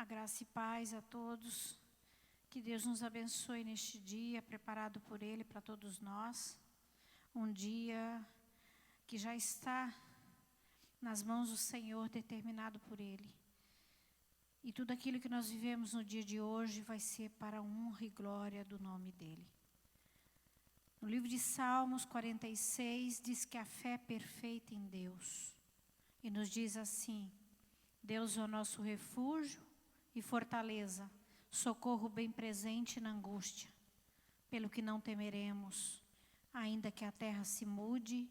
graça e paz a todos. Que Deus nos abençoe neste dia, preparado por Ele para todos nós. Um dia que já está nas mãos do Senhor, determinado por Ele. E tudo aquilo que nós vivemos no dia de hoje vai ser para a honra e glória do nome dEle. No livro de Salmos 46, diz que a fé é perfeita em Deus. E nos diz assim: Deus é o nosso refúgio e fortaleza, socorro bem presente na angústia. Pelo que não temeremos, ainda que a terra se mude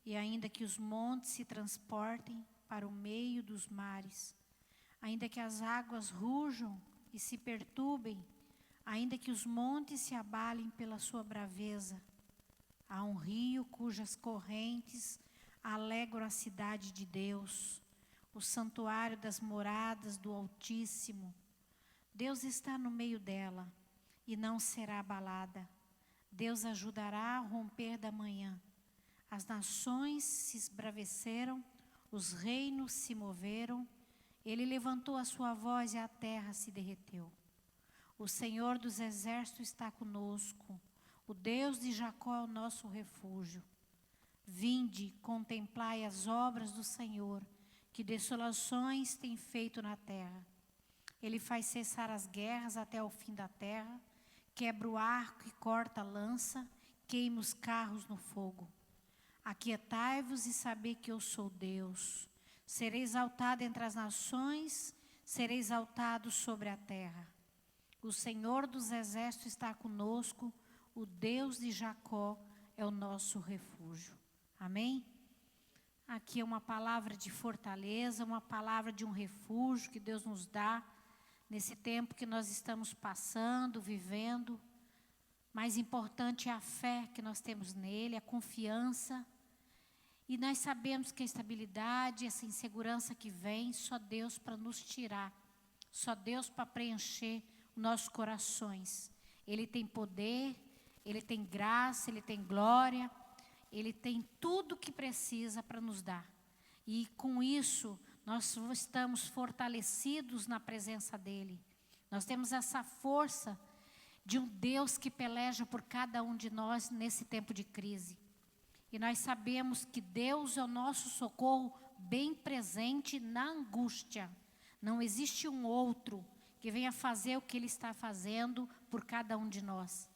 e ainda que os montes se transportem para o meio dos mares, ainda que as águas rujam e se perturbem, ainda que os montes se abalem pela sua braveza. Há um rio cujas correntes alegram a cidade de Deus, o santuário das moradas do Altíssimo. Deus está no meio dela e não será abalada. Deus ajudará a romper da manhã. As nações se esbraveceram, os reinos se moveram. Ele levantou a sua voz e a terra se derreteu. O Senhor dos exércitos está conosco. O Deus de Jacó é o nosso refúgio. Vinde, contemplai as obras do Senhor, que desolações tem feito na terra. Ele faz cessar as guerras até o fim da terra, quebra o arco e corta a lança, queima os carros no fogo. Aquietai-vos e sabei que eu sou Deus. Serei exaltado entre as nações, serei exaltado sobre a terra. O Senhor dos exércitos está conosco, o Deus de Jacó é o nosso refúgio. Amém? Aqui é uma palavra de fortaleza, uma palavra de um refúgio que Deus nos dá nesse tempo que nós estamos passando, vivendo. Mais importante é a fé que nós temos nele, a confiança. E nós sabemos que a estabilidade, essa insegurança que vem, só Deus para nos tirar. Só Deus para preencher nossos corações. Ele tem poder, Ele tem graça, Ele tem glória. Ele tem tudo o que precisa para nos dar. E com isso, nós estamos fortalecidos na presença dEle. Nós temos essa força de um Deus que peleja por cada um de nós nesse tempo de crise. E nós sabemos que Deus é o nosso socorro bem presente na angústia. Não existe um outro que venha fazer o que Ele está fazendo por cada um de nós.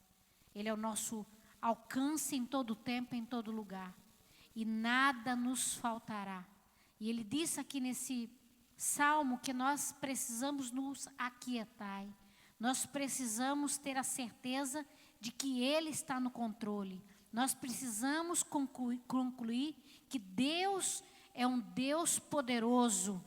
Ele é o nosso alcance em todo tempo, em todo lugar. E nada nos faltará. E Ele disse aqui nesse salmo que nós precisamos nos aquietar. Nós precisamos ter a certeza de que Ele está no controle. Nós precisamos concluir que Deus é um Deus poderoso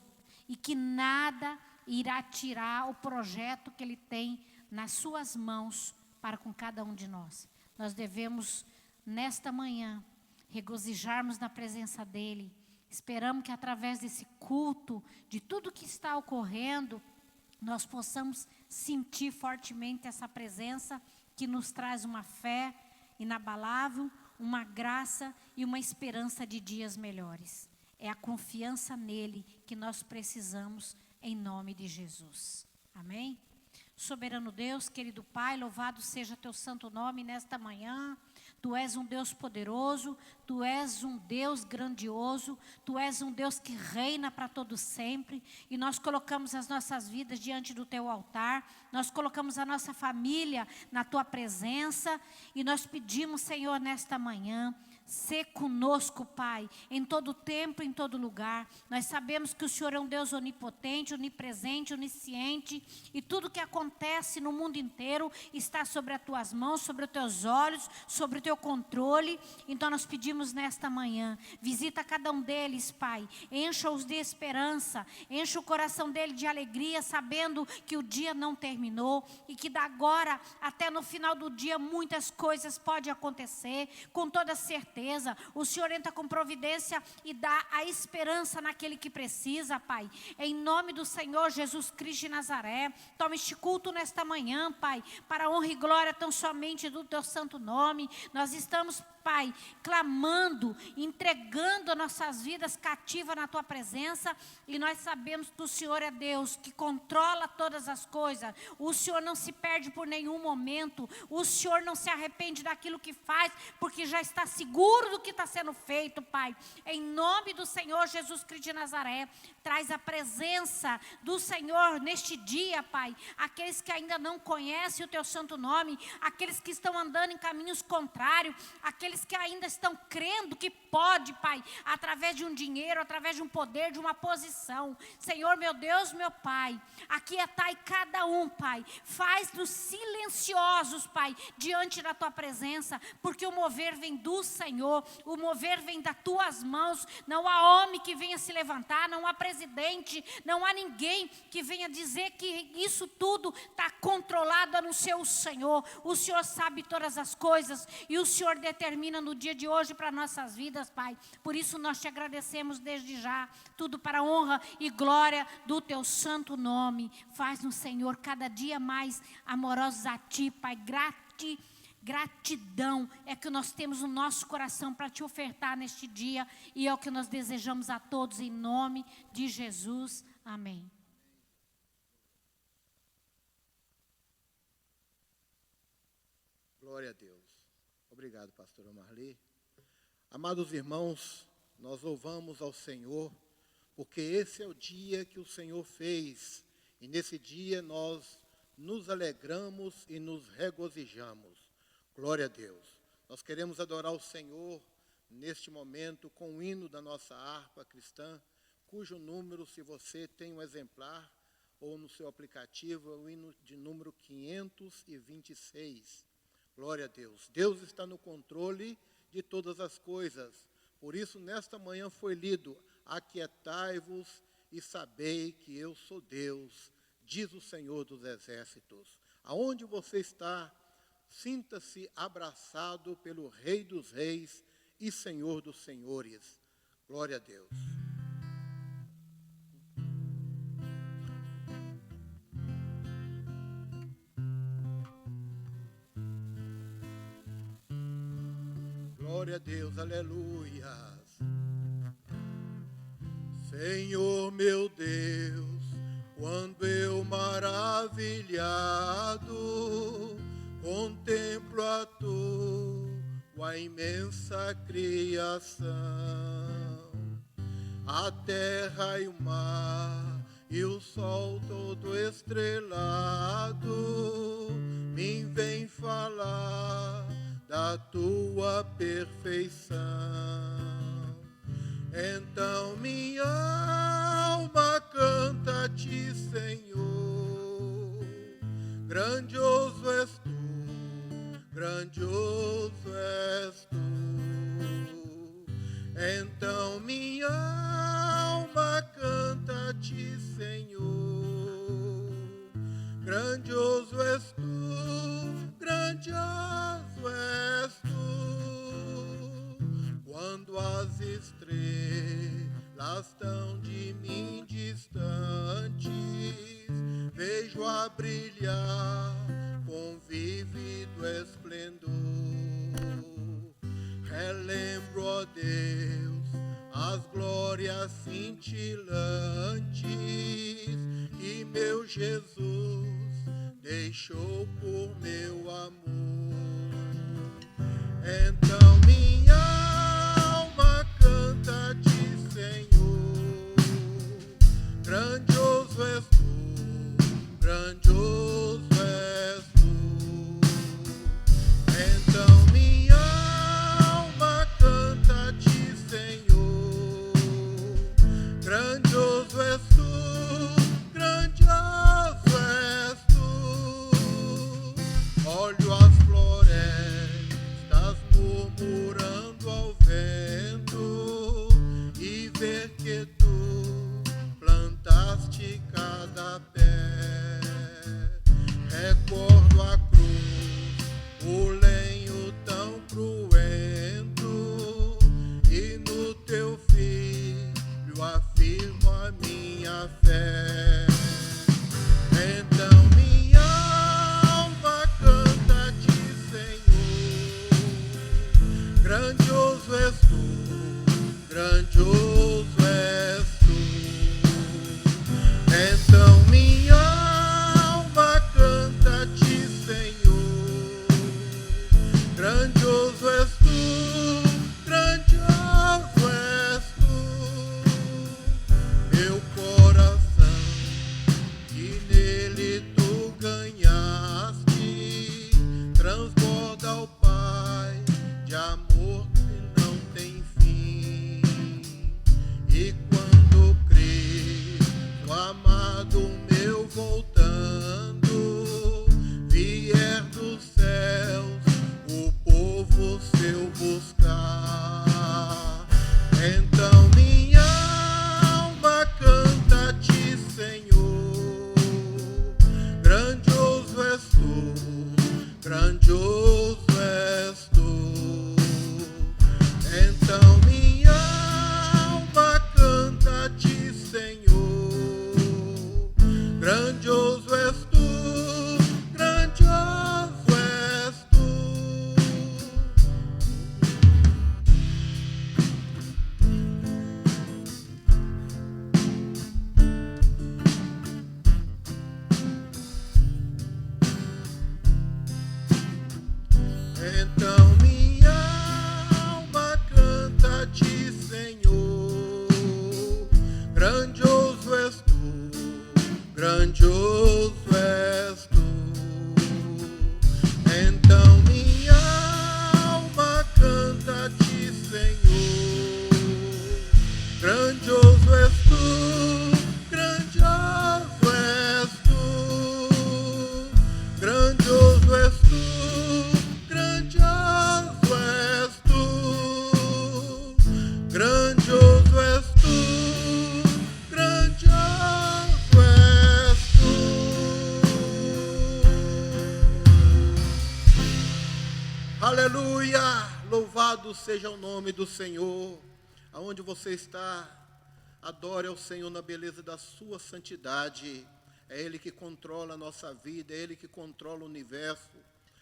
e que nada irá tirar o projeto que Ele tem nas suas mãos para com cada um de nós. Nós devemos, nesta manhã, regozijarmos na presença dEle. Esperamos que através desse culto, de tudo que está ocorrendo, nós possamos sentir fortemente essa presença que nos traz uma fé inabalável, uma graça e uma esperança de dias melhores. É a confiança nele que nós precisamos em nome de Jesus. Amém? Soberano Deus, querido Pai, louvado seja teu santo nome nesta manhã. Tu és um Deus poderoso, Tu és um Deus grandioso, Tu és um Deus que reina para todo sempre. E nós colocamos as nossas vidas diante do Teu altar, nós colocamos a nossa família na Tua presença. E nós pedimos, Senhor, nesta manhã, sê conosco, Pai, em todo tempo, em todo lugar. Nós sabemos que o Senhor é um Deus onipotente, onipresente, onisciente. E tudo que acontece no mundo inteiro está sobre as Tuas mãos, sobre os Teus olhos, sobre o Teu controle. Então nós pedimos nesta manhã, visita cada um deles, Pai. Encha-os de esperança, encha o coração dele de alegria, sabendo que o dia não terminou. E que da agora até no final do dia muitas coisas podem acontecer, com toda certeza. O Senhor entra com providência e dá a esperança naquele que precisa, Pai. Em nome do Senhor Jesus Cristo de Nazaré, toma este culto nesta manhã, Pai, para a honra e glória tão somente do Teu santo nome. Nós estamos Pai, clamando, entregando as nossas vidas cativas na Tua presença, e nós sabemos que o Senhor é Deus, que controla todas as coisas. O Senhor não se perde por nenhum momento, o Senhor não se arrepende daquilo que faz, porque já está seguro do que está sendo feito, Pai. Em nome do Senhor Jesus Cristo de Nazaré, traz a presença do Senhor neste dia, Pai. Aqueles que ainda não conhecem o Teu santo nome, aqueles que estão andando em caminhos contrários, aqueles que ainda estão crendo que pode, Pai, através de um dinheiro, através de um poder, de uma posição. Senhor, meu Deus, meu Pai, aquietai cada um, Pai. Faz-nos silenciosos, Pai, diante da Tua presença, porque o mover vem do Senhor, o mover vem das Tuas mãos. Não há homem que venha se levantar, não há presidente, não há ninguém que venha dizer que isso tudo está controlado a não ser o Senhor. O Senhor sabe todas as coisas e o Senhor determina no dia de hoje para nossas vidas, Pai. Por isso nós Te agradecemos desde já, tudo para a honra e glória do Teu santo nome. Faz-nos, Senhor, cada dia mais amorosos a Ti, Pai. Gratidão é que nós temos no nosso coração para Te ofertar neste dia, e é o que nós desejamos a todos em nome de Jesus. Amém. Glória a Deus. Obrigado, pastora Marli. Amados irmãos, nós louvamos ao Senhor, porque esse é o dia que o Senhor fez, e nesse dia nós nos alegramos e nos regozijamos. Glória a Deus. Nós queremos adorar o Senhor neste momento com o hino da nossa harpa cristã, cujo número, se você tem um exemplar ou no seu aplicativo, é o hino de número 526. Glória a Deus. Deus está no controle de todas as coisas. Por isso, nesta manhã foi lido: aquietai-vos e sabei que eu sou Deus, diz o Senhor dos Exércitos. Aonde você está, sinta-se abraçado pelo Rei dos Reis e Senhor dos Senhores. Glória a Deus. Glória a Deus, aleluias. Senhor meu Deus, quando eu maravilhado contemplo a Tua imensa criação, a terra e o mar e o sol todo estrelado, me vem falar da Tua perfeição. Então minha alma canta-te, Senhor, grandioso és Tu, grandioso és Tu. Então minha alma canta-te, Senhor, grandioso és Tu, grandioso és Tu. Quando as estrelas tão de mim distantes, vejo a brilhar com vívido esplendor. Relembro, ó Deus, as glórias cintilantes que meu Jesus deixou por meu amor. Então minha alma canta-te, Senhor, grandioso és Tu, grandioso és Tu. Então minha alma canta-te, Senhor, grandioso és Tu, grandioso és Tu. Olho as florestas murmurando ao vento e ver que Tu plantaste cada pé. Recordo a cruz, o lenho tão cruento, e no Teu Filho afirmo a minha fé. Então minha alma canta-te, Senhor, grandioso és tu, grandioso és tu. Então minha alma canta-te, Senhor, grandioso és tu, grandioso és tu. Então minha alma canta-te, Senhor, grandioso és tu, grandioso és tu, grandioso és tu, grandioso és tu, grandioso és tu, grandioso és tu. Aleluia! Louvado seja o nome do Senhor. Aonde você está, adore ao Senhor na beleza da sua santidade. É Ele que controla a nossa vida, é Ele que controla o universo.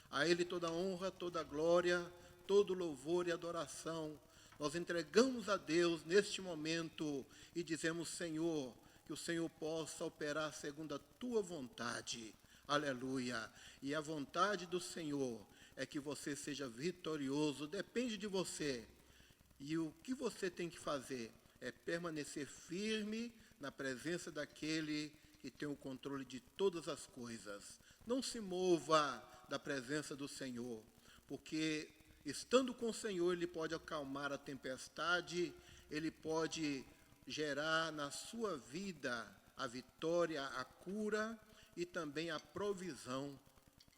A Ele toda honra, toda glória, todo louvor e adoração. Nós entregamos a Deus neste momento e dizemos, Senhor, que o Senhor possa operar segundo a tua vontade. Aleluia. E a vontade do Senhor é que você seja vitorioso, depende de você. E o que você tem que fazer é permanecer firme na presença daquele que tem o controle de todas as coisas. Não se mova da presença do Senhor, porque estando com o Senhor, Ele pode acalmar a tempestade, Ele pode gerar na sua vida a vitória, a cura e também a provisão,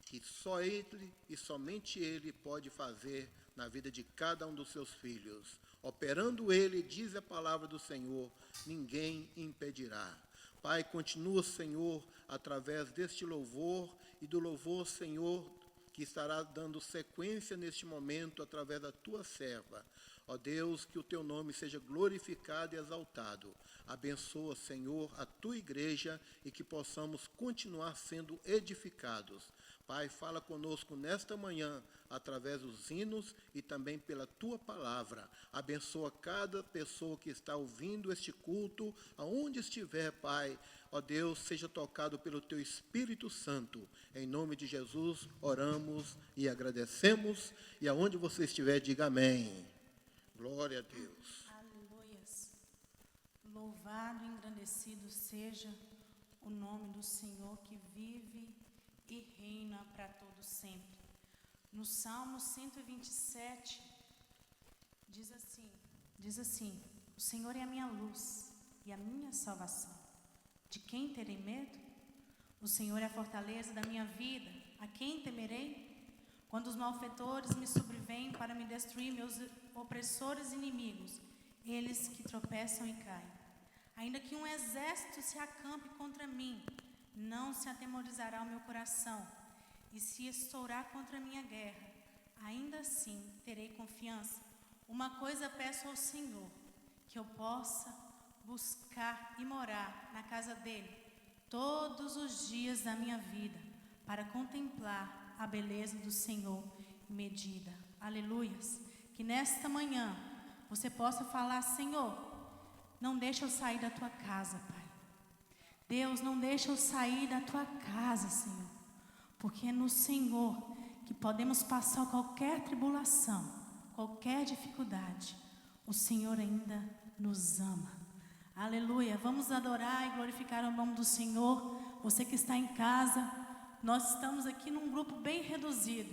que só Ele e somente Ele pode fazer na vida de cada um dos seus filhos. Operando Ele, diz a palavra do Senhor, ninguém impedirá. Pai, continua, Senhor, através deste louvor e do louvor, Senhor, que estará dando sequência neste momento através da tua serva. Ó Deus, que o teu nome seja glorificado e exaltado. Abençoa, Senhor, a tua igreja e que possamos continuar sendo edificados. Pai, fala conosco nesta manhã, através dos hinos e também pela tua palavra. Abençoa cada pessoa que está ouvindo este culto, aonde estiver, Pai. Ó Deus, seja tocado pelo teu Espírito Santo. Em nome de Jesus, oramos e agradecemos. E aonde você estiver, diga amém. Glória a Deus. Aleluias. Louvado e engrandecido seja o nome do Senhor que vive e reina para todo sempre. No Salmo 127, diz assim, o Senhor é a minha luz e a minha salvação. De quem terei medo? O Senhor é a fortaleza da minha vida. A quem temerei? Quando os malfeitores me sobrevêm para me destruir, meus opressores inimigos, eles que tropeçam e caem. Ainda que um exército se acampe contra mim, não se atemorizará o meu coração. E se estourar contra a minha guerra, ainda assim terei confiança. Uma coisa peço ao Senhor, que eu possa buscar e morar na casa dele todos os dias da minha vida, para contemplar a beleza do Senhor medida. Aleluias. Que nesta manhã você possa falar, Senhor, não deixa eu sair da tua casa, Pai. Deus, não deixa eu sair da tua casa, Senhor. Porque é no Senhor que podemos passar qualquer tribulação, qualquer dificuldade. O Senhor ainda nos ama. Aleluia. Vamos adorar e glorificar o nome do Senhor. Você que está em casa, nós estamos aqui num grupo bem reduzido.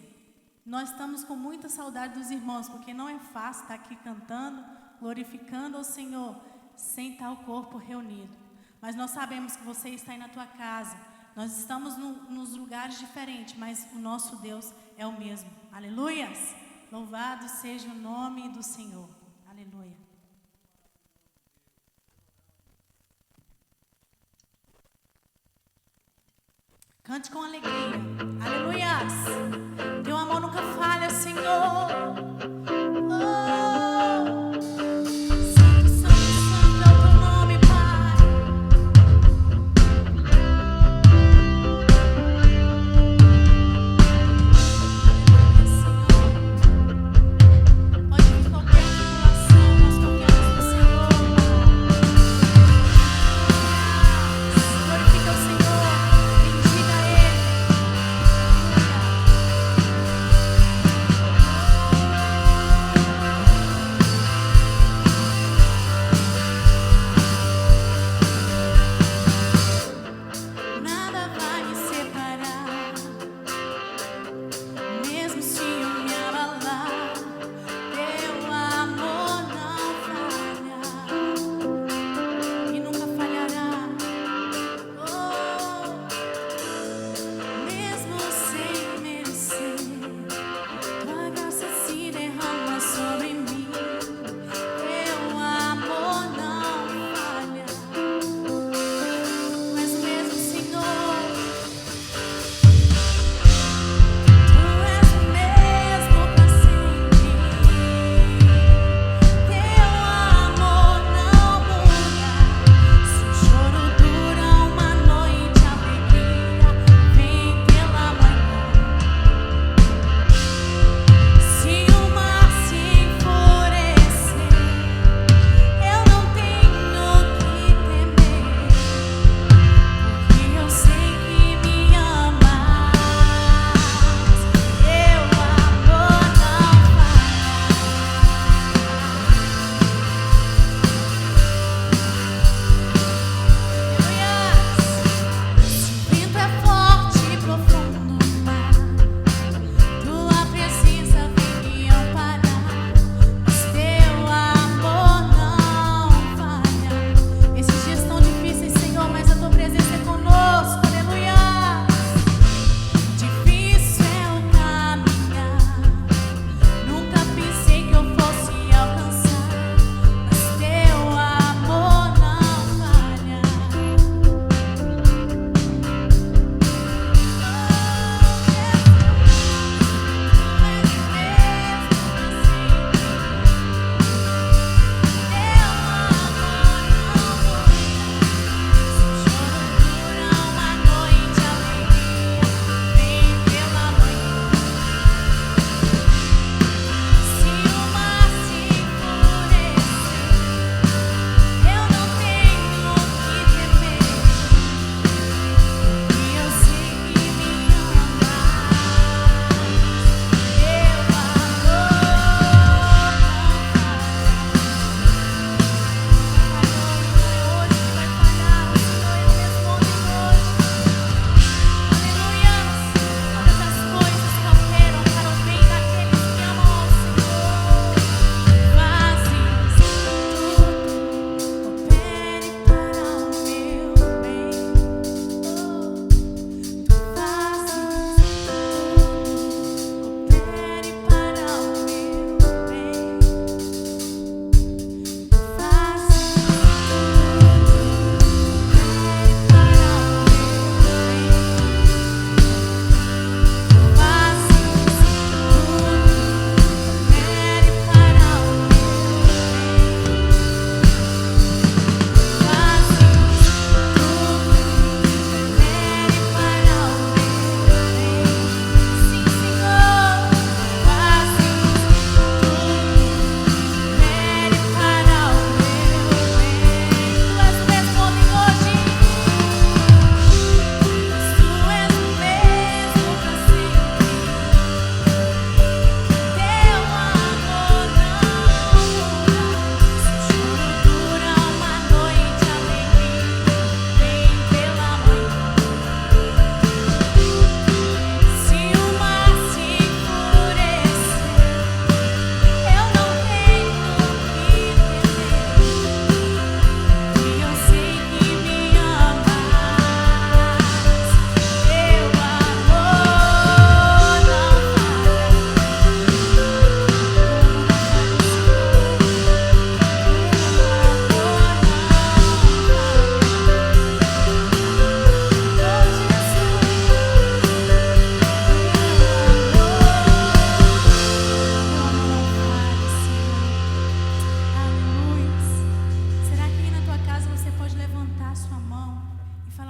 Nós estamos com muita saudade dos irmãos, porque não é fácil estar aqui cantando, glorificando ao Senhor, sem estar o corpo reunido. Mas nós sabemos que você está aí na tua casa. Nós estamos nos lugares diferentes, mas o nosso Deus é o mesmo. Aleluias! Louvado seja o nome do Senhor. Aleluia. Cante com alegria. Aleluias! Teu amor nunca falha, Senhor. Oh, santo, santo, santo é o teu nome, Pai.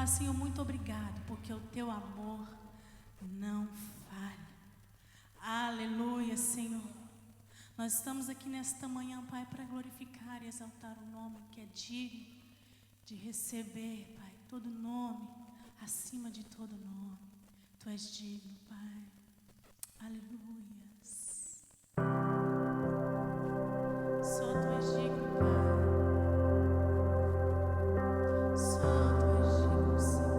falar, Senhor, muito obrigado, porque o teu amor não falha. Aleluia, Senhor. Nós estamos aqui nesta manhã, Pai, para glorificar e exaltar o nome que é digno de receber, Pai, todo nome, acima de todo nome. Tu és digno, Pai. Aleluias. Só tu és digno, Pai. Só tu és digno, Senhor.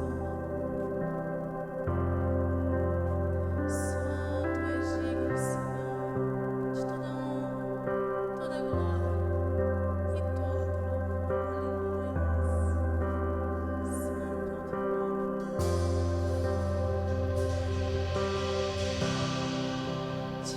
Só tu és digno, Senhor, de toda honra, toda glória e todo louvor. Aleluia. Santo é o teu nome.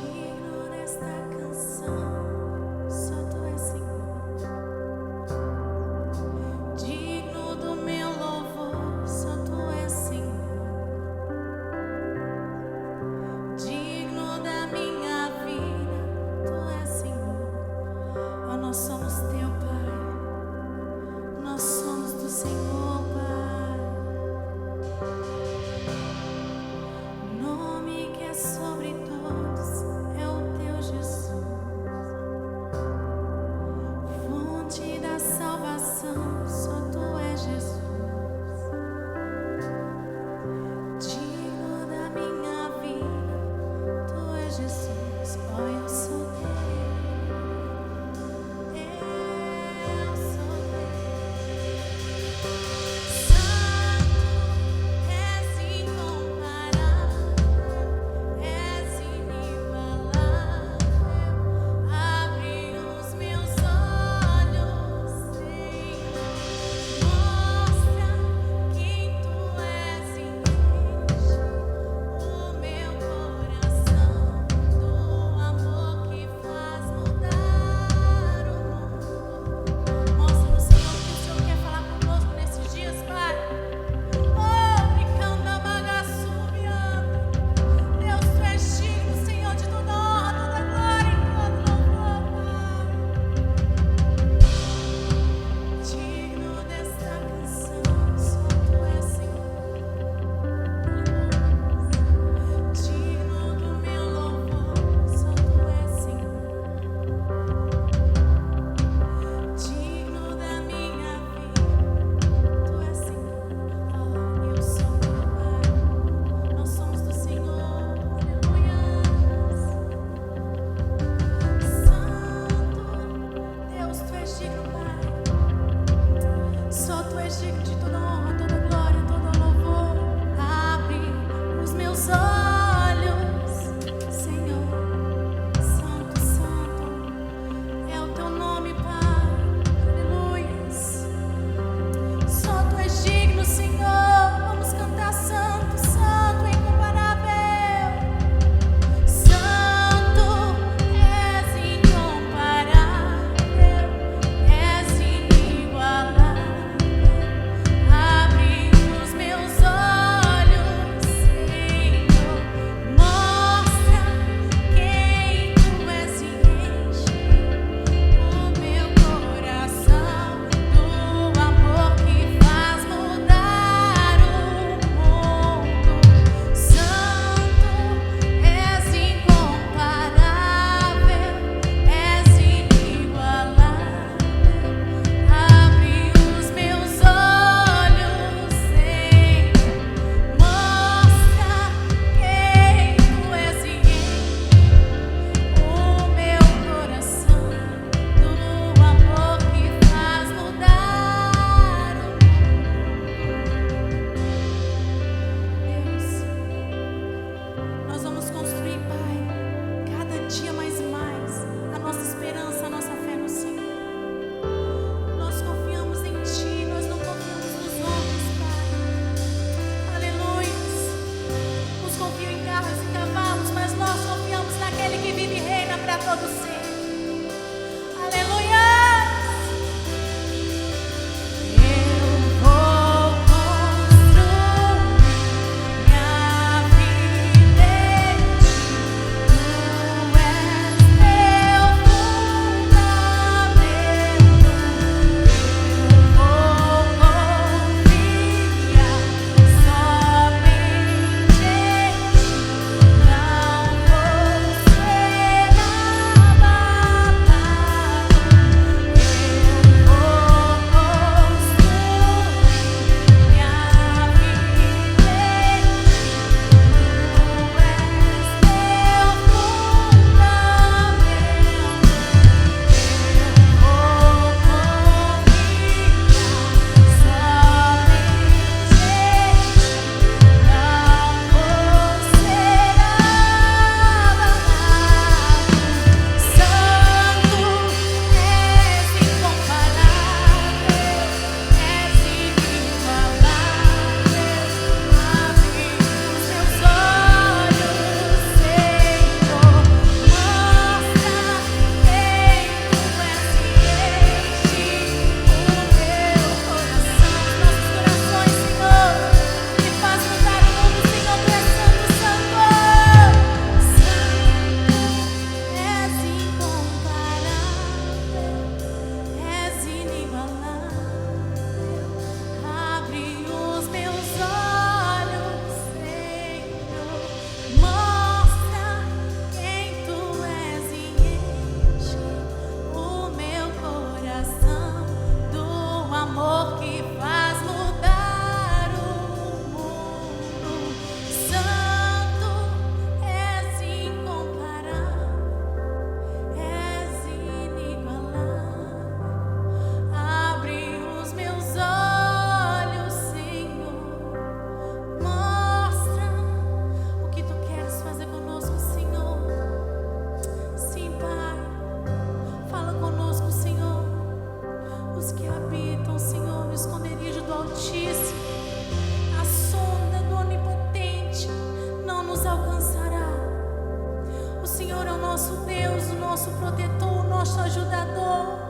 nosso protetor, o nosso ajudador.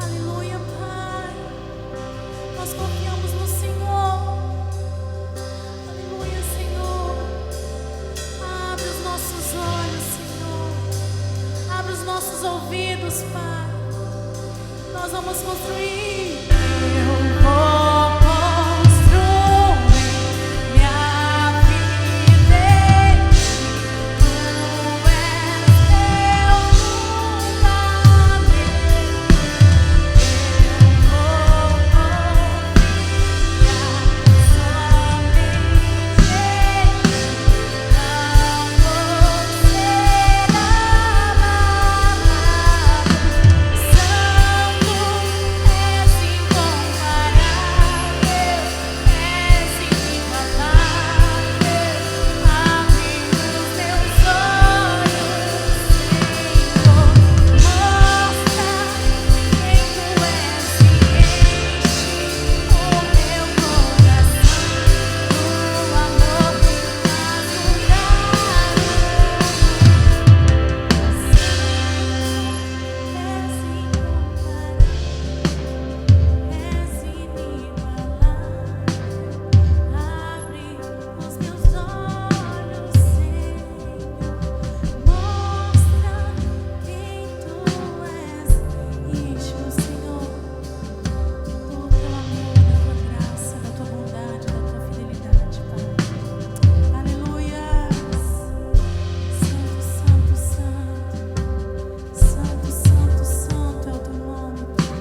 Aleluia, Pai. Nós confiamos no Senhor. Aleluia, Senhor. Abre os nossos olhos, Senhor. Abre os nossos ouvidos, Pai. Nós vamos construir. Eu vou construir minha vida em ti. Tu és meu fundamento. Eu vou confiar somente em ti. Não vou ser abalado. Santo és incomparável, és inigualável. Abre os meus olhos, Senhor. Mostra quem tu és e enche o meu coração do amor que faz és inigualável. Abre os meus olhos, Senhor. Mostra quem tu és. Enche-o, Senhor, do teu amor, da tua graça, da tua bondade, da tua fidelidade, Pai. Aleluia. Santo, santo, santo. Santo, santo, santo é o teu nome, Pai.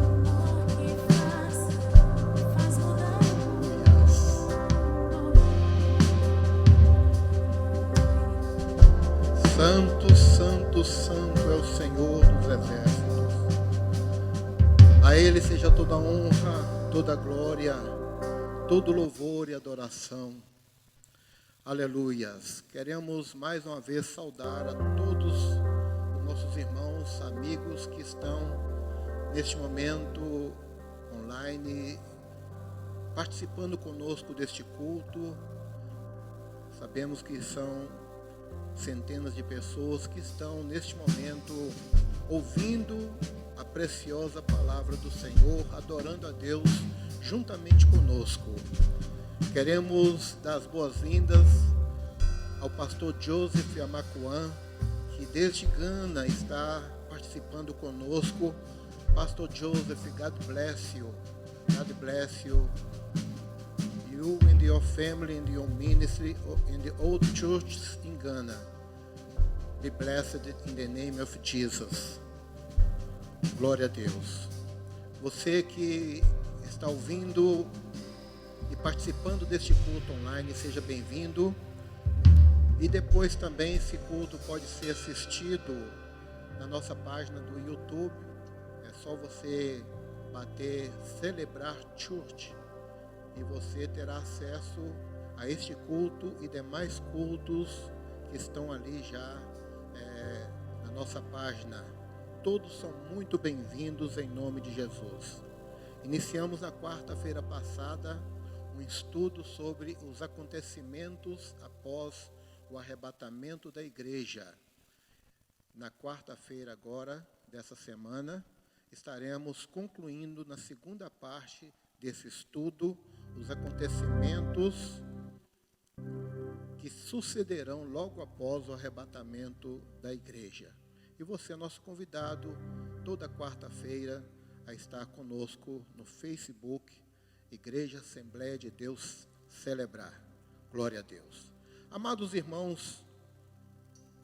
Amor que faz mudar o mundo. Santo, santo, santo é o Senhor dos exércitos. A Ele seja toda honra, toda glória, todo louvor e adoração. Aleluias. Queremos mais uma vez saudar a todos os nossos irmãos, amigos que estão neste momento online, participando conosco deste culto. Sabemos que são centenas de pessoas que estão neste momento ouvindo a preciosa palavra do Senhor, adorando a Deus juntamente conosco. Queremos dar as boas-vindas ao pastor Joseph Amacuã, que desde Gana está participando conosco. Pastor Joseph, God bless you. God bless you. You and your family and your ministry in the old church in Ghana. Be blessed in the name of Jesus. Glória a Deus. Você que está ouvindo e participando deste culto online, seja bem-vindo. E depois também esse culto pode ser assistido na nossa página do YouTube. É só você bater Celebrar Church e você terá acesso a este culto e demais cultos que estão ali já na nossa página. Todos são muito bem-vindos em nome de Jesus. Iniciamos na quarta-feira passada um estudo sobre os acontecimentos após o arrebatamento da igreja. Na quarta-feira agora, dessa semana, estaremos concluindo na segunda parte desse estudo os acontecimentos que sucederão logo após o arrebatamento da igreja. E você é nosso convidado toda quarta-feira a estar conosco no Facebook, Igreja Assembleia de Deus Celebrar. Glória a Deus. Amados irmãos,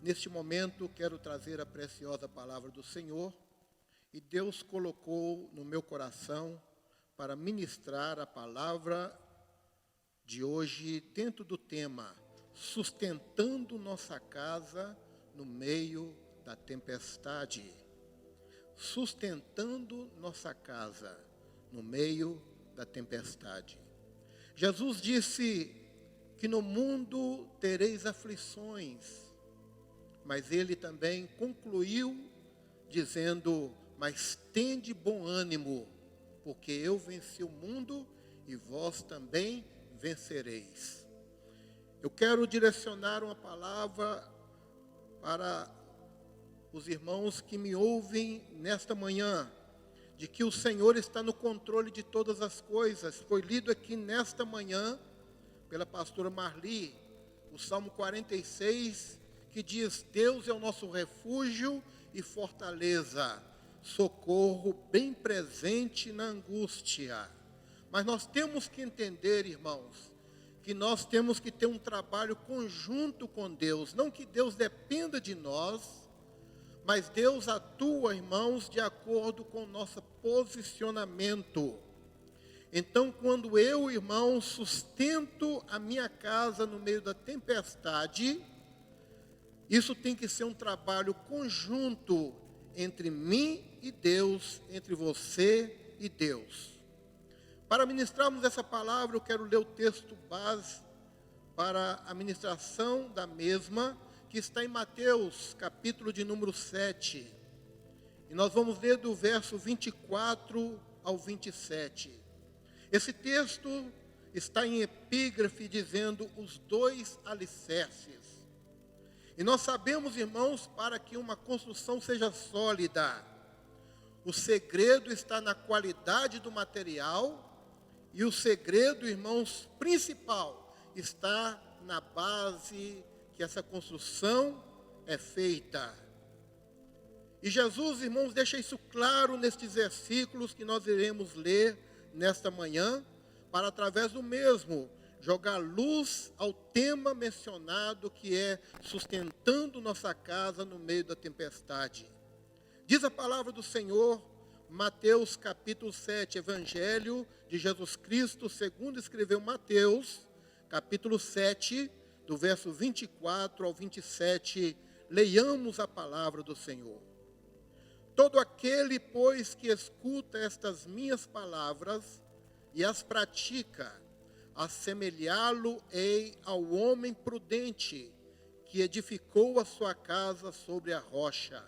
neste momento quero trazer a preciosa palavra do Senhor, e Deus colocou no meu coração para ministrar a palavra de hoje dentro do tema Sustentando Nossa Casa no Meio da Tempestade. Sustentando nossa casa no meio da tempestade. Jesus disse que no mundo tereis aflições, mas ele também concluiu dizendo: mas tende bom ânimo, porque eu venci o mundo e vós também vencereis. Eu quero direcionar uma palavra para os irmãos que me ouvem nesta manhã, de que o Senhor está no controle de todas as coisas. Foi lido aqui nesta manhã, pela pastora Marli, o Salmo 46, que diz: Deus é o nosso refúgio e fortaleza, socorro bem presente na angústia. Mas nós temos que entender, irmãos, que nós temos que ter um trabalho conjunto com Deus. Não que Deus dependa de nós, mas Deus atua, irmãos, de acordo com o nosso posicionamento. Então, quando eu, irmão, sustento a minha casa no meio da tempestade, isso tem que ser um trabalho conjunto entre mim e Deus, entre você e Deus. Para ministrarmos essa palavra, eu quero ler o texto base para a ministração da mesma, que está em Mateus, capítulo de número 7. E nós vamos ler do verso 24 ao 27. Esse texto está em epígrafe dizendo os dois alicerces. E nós sabemos, irmãos, para que uma construção seja sólida, o segredo está na qualidade do material, e o segredo, irmãos, principal está na base que essa construção é feita. E Jesus, irmãos, deixa isso claro nestes versículos que nós iremos ler nesta manhã, para através do mesmo jogar luz ao tema mencionado, que é sustentando nossa casa no meio da tempestade. Diz a palavra do Senhor, Mateus capítulo 7, Evangelho de Jesus Cristo, segundo escreveu Mateus, capítulo 7, do verso 24 ao 27, leiamos a palavra do Senhor. Todo aquele, pois, que escuta estas minhas palavras e as pratica, assemelhá-lo-ei ao homem prudente, que edificou a sua casa sobre a rocha.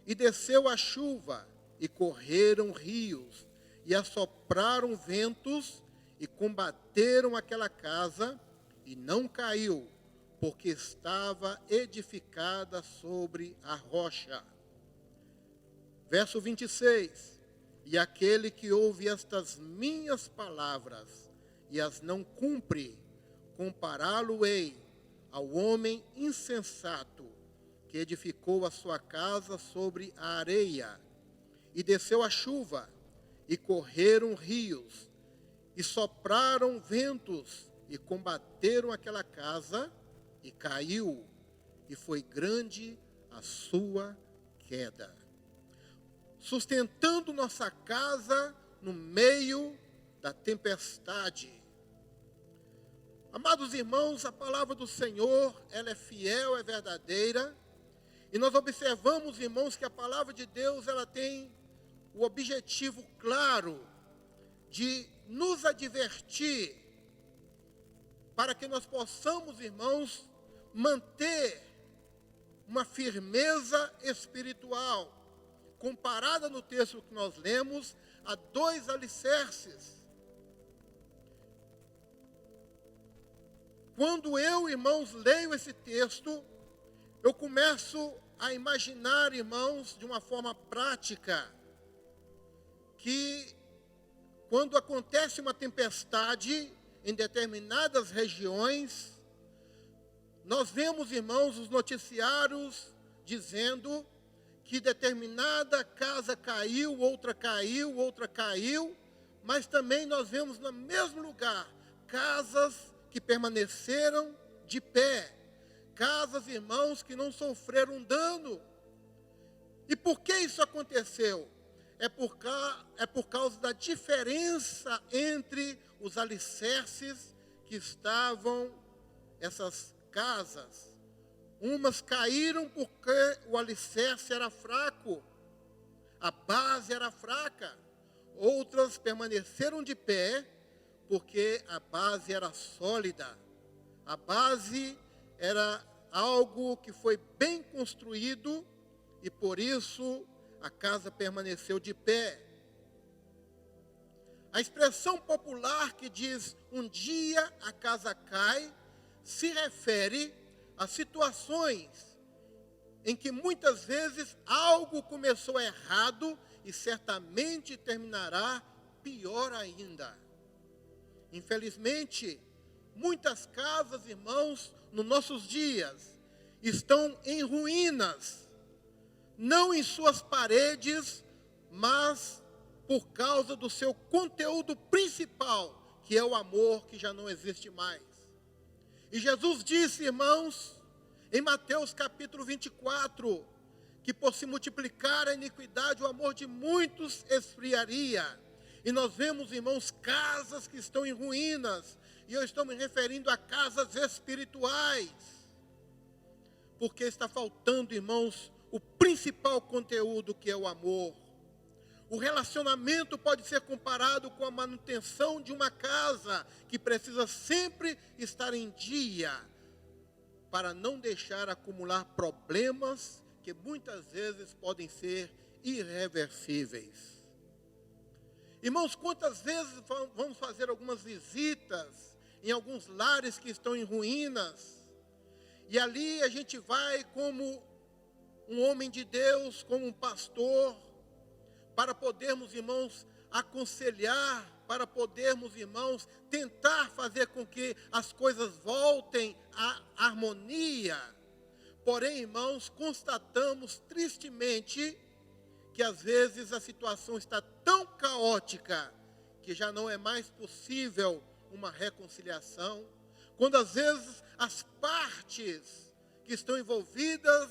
E desceu a chuva, e correram rios, e assopraram ventos, e combateram aquela casa, e não caiu, porque estava edificada sobre a rocha. Verso 26, e aquele que ouve estas minhas palavras, e as não cumpre, compará-lo-ei ao homem insensato, que edificou a sua casa sobre a areia, e desceu a chuva, e correram rios, e sopraram ventos, e combateram aquela casa, e caiu, e foi grande a sua queda. Sustentando nossa casa no meio da tempestade. Amados irmãos, a palavra do Senhor, ela é fiel, é verdadeira, e nós observamos, irmãos, que a palavra de Deus, ela tem o objetivo claro de nos advertir, para que nós possamos, irmãos, manter uma firmeza espiritual, comparada no texto que nós lemos, a dois alicerces. Quando eu, irmãos, leio esse texto, eu começo a imaginar, irmãos, de uma forma prática, que quando acontece uma tempestade em determinadas regiões, nós vemos, irmãos, os noticiários dizendo que determinada casa caiu, outra caiu, mas também nós vemos no mesmo lugar casas que permaneceram de pé, casas, irmãos, que não sofreram dano. E por que isso aconteceu? É por causa da diferença entre os alicerces que estavam essas casas. Umas caíram porque o alicerce era fraco, a base era fraca. Outras permaneceram de pé porque a base era sólida. A base era algo que foi bem construído e por isso a casa permaneceu de pé. A expressão popular que diz um dia a casa cai se refere a situações em que muitas vezes algo começou errado e certamente terminará pior ainda. Infelizmente, muitas casas, irmãos, nos nossos dias, estão em ruínas, não em suas paredes, mas por causa do seu conteúdo principal, que é o amor, que já não existe mais. E Jesus disse, irmãos, em Mateus capítulo 24, que por se multiplicar a iniquidade, o amor de muitos esfriaria. E nós vemos, irmãos, casas que estão em ruínas, e eu estou me referindo a casas espirituais, porque está faltando, irmãos, o principal conteúdo, que é o amor. O relacionamento pode ser comparado com a manutenção de uma casa, que precisa sempre estar em dia, para não deixar acumular problemas que muitas vezes podem ser irreversíveis. Irmãos, quantas vezes vamos fazer algumas visitas em alguns lares que estão em ruínas, e ali a gente vai como um homem de Deus, como um pastor, para podermos, irmãos, aconselhar, para podermos, irmãos, tentar fazer com que as coisas voltem à harmonia. Porém, irmãos, constatamos tristemente que às vezes a situação está tão caótica que já não é mais possível uma reconciliação. Quando às vezes as partes que estão envolvidas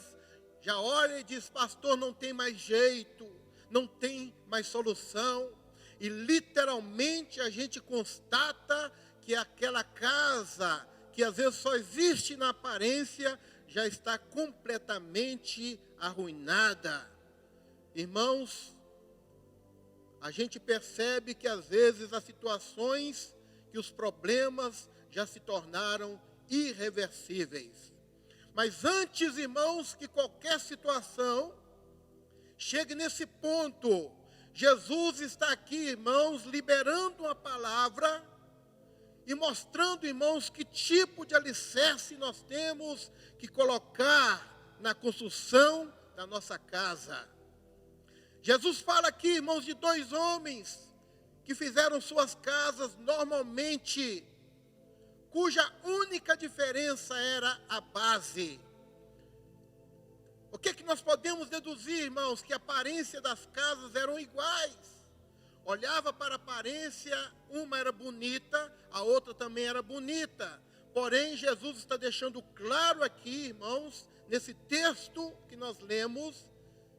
já olham e dizem, pastor, não tem mais jeito, não tem mais solução. E literalmente a gente constata que aquela casa, que às vezes só existe na aparência, já está completamente arruinada. Irmãos, a gente percebe que às vezes as situações, que os problemas já se tornaram irreversíveis. Mas antes, irmãos, que qualquer situação chegue nesse ponto, Jesus está aqui, irmãos, liberando uma palavra e mostrando, irmãos, que tipo de alicerce nós temos que colocar na construção da nossa casa. Jesus fala aqui, irmãos, de dois homens que fizeram suas casas normalmente, cuja única diferença era a base. O que é que nós podemos deduzir, irmãos? Que a aparência das casas eram iguais. Olhava para a aparência, uma era bonita, a outra também era bonita. Porém, Jesus está deixando claro aqui, irmãos, nesse texto que nós lemos,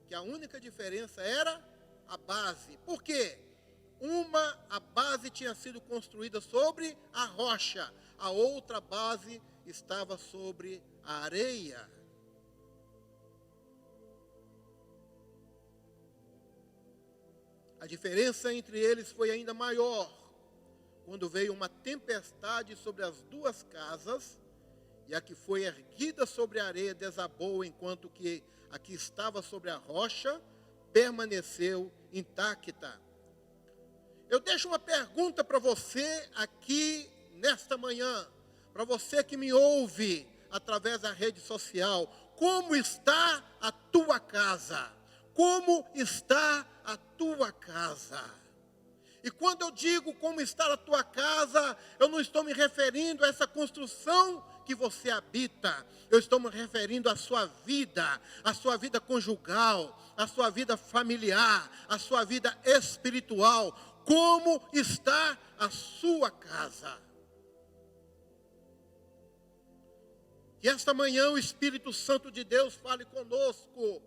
que a única diferença era a base. Por quê? A base tinha sido construída sobre a rocha, a outra base estava sobre a areia. A diferença entre eles foi ainda maior, quando veio uma tempestade sobre as duas casas, e a que foi erguida sobre a areia desabou, enquanto que a que estava sobre a rocha permaneceu intacta. Eu deixo uma pergunta para você aqui nesta manhã, para você que me ouve através da rede social: como está a tua casa? Como está a tua casa? E quando eu digo como está a tua casa, eu não estou me referindo a essa construção que você habita. Eu estou me referindo à sua vida conjugal, à sua vida familiar, à sua vida espiritual. Como está a sua casa? Que esta manhã o Espírito Santo de Deus fale conosco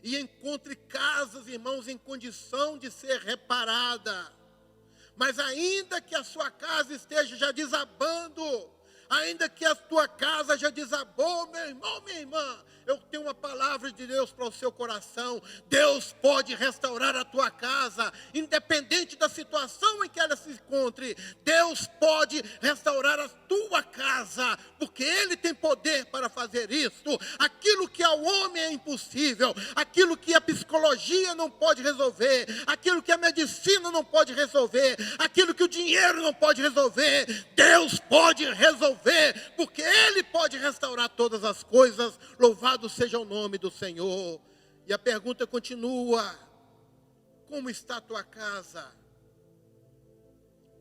e encontre casas, irmãos, em condição de ser reparada. Mas ainda que a sua casa esteja já desabando, ainda que a tua casa já desabou, meu irmão, minha irmã, eu tenho uma palavra de Deus para o seu coração. Deus pode restaurar a tua casa, independente da situação em que ela se encontre. Deus pode restaurar a tua casa, porque Ele tem poder para fazer isso. Aquilo que ao homem é impossível, aquilo que a psicologia não pode resolver, aquilo que a medicina não pode resolver, aquilo que o dinheiro não pode resolver, Deus pode resolver, porque Ele pode restaurar todas as coisas. Louvado Louvado seja o nome do Senhor. E a pergunta continua: como está a tua casa?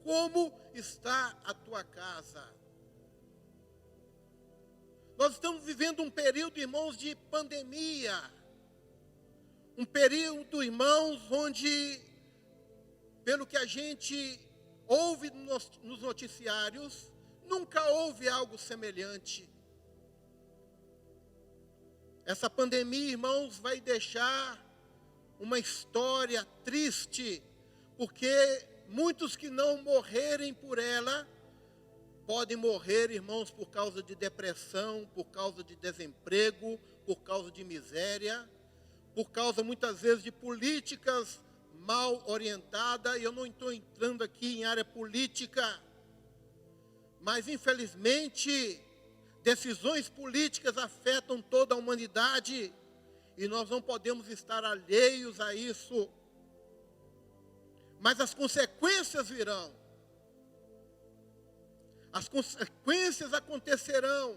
Como está a tua casa? Nós estamos vivendo um período, irmãos, de pandemia. Um período, irmãos, onde, pelo que a gente ouve nos noticiários, nunca houve algo semelhante. Essa pandemia, irmãos, vai deixar uma história triste, porque muitos que não morrerem por ela, podem morrer, irmãos, por causa de depressão, por causa de desemprego, por causa de miséria, por causa, muitas vezes, de políticas mal orientadas. E eu não estou entrando aqui em área política, mas, infelizmente, decisões políticas afetam toda a humanidade, e nós não podemos estar alheios a isso. Mas as consequências virão. As consequências acontecerão.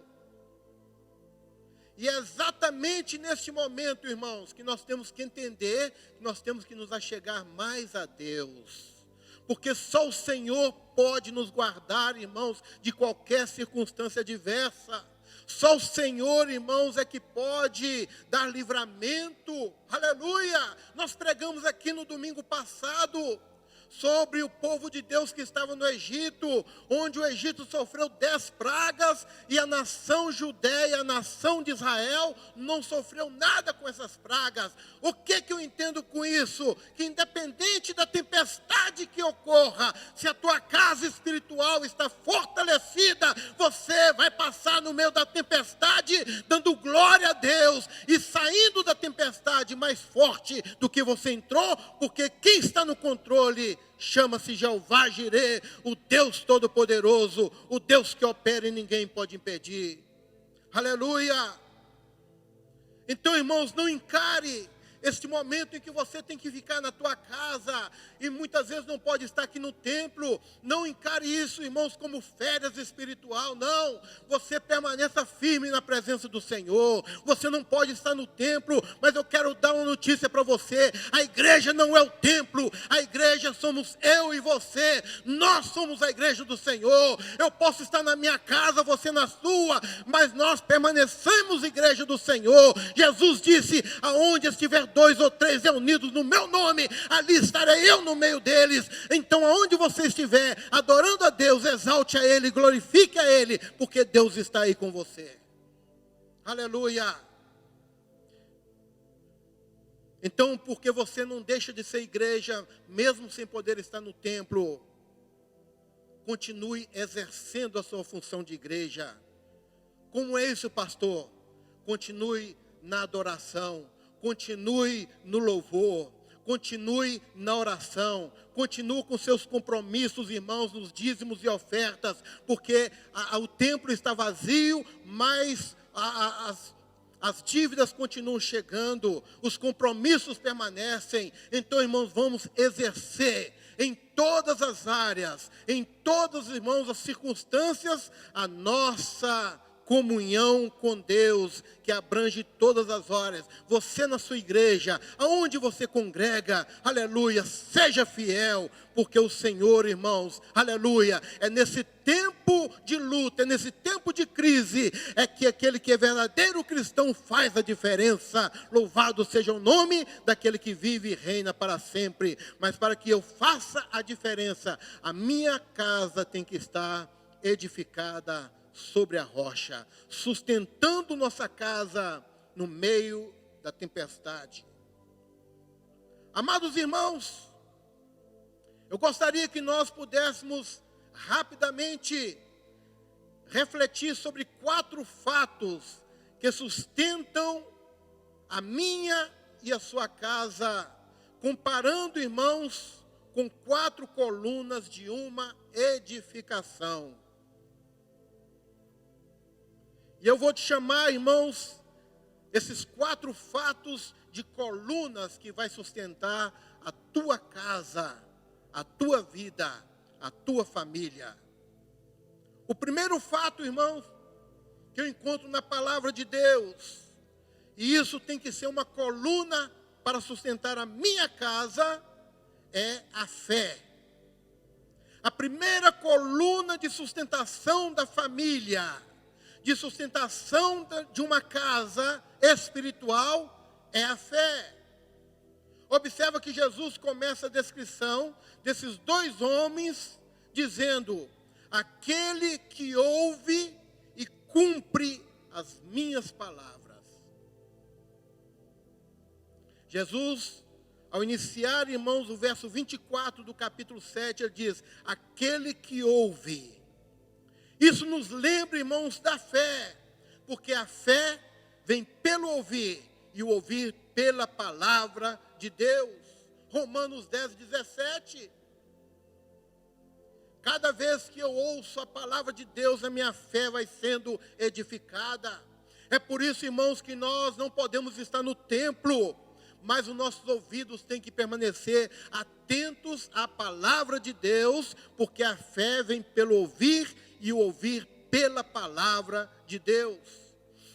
E é exatamente neste momento, irmãos, que nós temos que entender que nós temos que nos achegar mais a Deus. Porque só o Senhor pode nos guardar, irmãos, de qualquer circunstância adversa. Só o Senhor, irmãos, é que pode dar livramento. Aleluia! Nós pregamos aqui no domingo passado sobre o povo de Deus que estava no Egito, onde o Egito sofreu 10 pragas, e a nação judeia, a nação de Israel, não sofreu nada com essas pragas. O que eu entendo com isso? Que independente da tempestade que ocorra, se a tua casa espiritual está fortalecida, você vai passar no meio da tempestade, dando glória a Deus, e saindo da tempestade mais forte do que você entrou, porque quem está no controle chama-se Jeová Jireh, o Deus Todo-Poderoso, o Deus que opera e ninguém pode impedir. Aleluia! Então, irmãos, não encare este momento em que você tem que ficar na tua casa e muitas vezes não pode estar aqui no templo. Não encare isso, irmãos, como férias espiritual. Não, você permaneça firme na presença do Senhor. Você não pode estar no templo, mas eu quero dar uma notícia para você: a igreja não é o templo, a igreja somos eu e você. Nós somos a igreja do Senhor. Eu posso estar na minha casa, você na sua, mas nós permanecemos igreja do Senhor. Jesus disse: aonde estiver 2 ou 3 reunidos no meu nome, ali estarei eu no meio deles. Então, aonde você estiver adorando a Deus, exalte a Ele, glorifique a Ele, porque Deus está aí com você. Aleluia! Então, porque você não deixa de ser igreja, mesmo sem poder estar no templo, continue exercendo a sua função de igreja. Como é isso, pastor? Continue na adoração, continue no louvor, continue na oração, continue com seus compromissos, irmãos, nos dízimos e ofertas, porque o templo está vazio, mas as dívidas continuam chegando, os compromissos permanecem. Então, irmãos, vamos exercer em todas as áreas, em todas, irmãos, as circunstâncias, a nossa comunhão com Deus, que abrange todas as horas. Você na sua igreja, aonde você congrega, aleluia, seja fiel, porque o Senhor, irmãos, aleluia, é nesse tempo de luta, é nesse tempo de crise, é que aquele que é verdadeiro cristão faz a diferença. Louvado seja o nome daquele que vive e reina para sempre. Mas para que eu faça a diferença, a minha casa tem que estar edificada sobre a rocha, sustentando nossa casa no meio da tempestade. Amados irmãos, eu gostaria que nós pudéssemos rapidamente refletir sobre 4 fatos que sustentam a minha e a sua casa, comparando, irmãos, com 4 colunas de uma edificação. E eu vou te chamar, irmãos, esses 4 fatos de colunas que vai sustentar a tua casa, a tua vida, a tua família. O primeiro fato, irmãos, que eu encontro na palavra de Deus, e isso tem que ser uma coluna para sustentar a minha casa, é a fé. A primeira coluna de sustentação da família, de sustentação de uma casa espiritual, é a fé. Observa que Jesus começa a descrição desses dois homens, dizendo: aquele que ouve e cumpre as minhas palavras. Jesus, ao iniciar, irmãos, o verso 24 do capítulo 7, ele diz: aquele que ouve. Isso nos lembra, irmãos, da fé, porque a fé vem pelo ouvir, e o ouvir pela palavra de Deus. Romanos 10, 17. Cada vez que eu ouço a palavra de Deus, a minha fé vai sendo edificada. É por isso, irmãos, que nós não podemos estar no templo, mas os nossos ouvidos têm que permanecer atentos à palavra de Deus, porque a fé vem pelo ouvir e o ouvir pela palavra de Deus.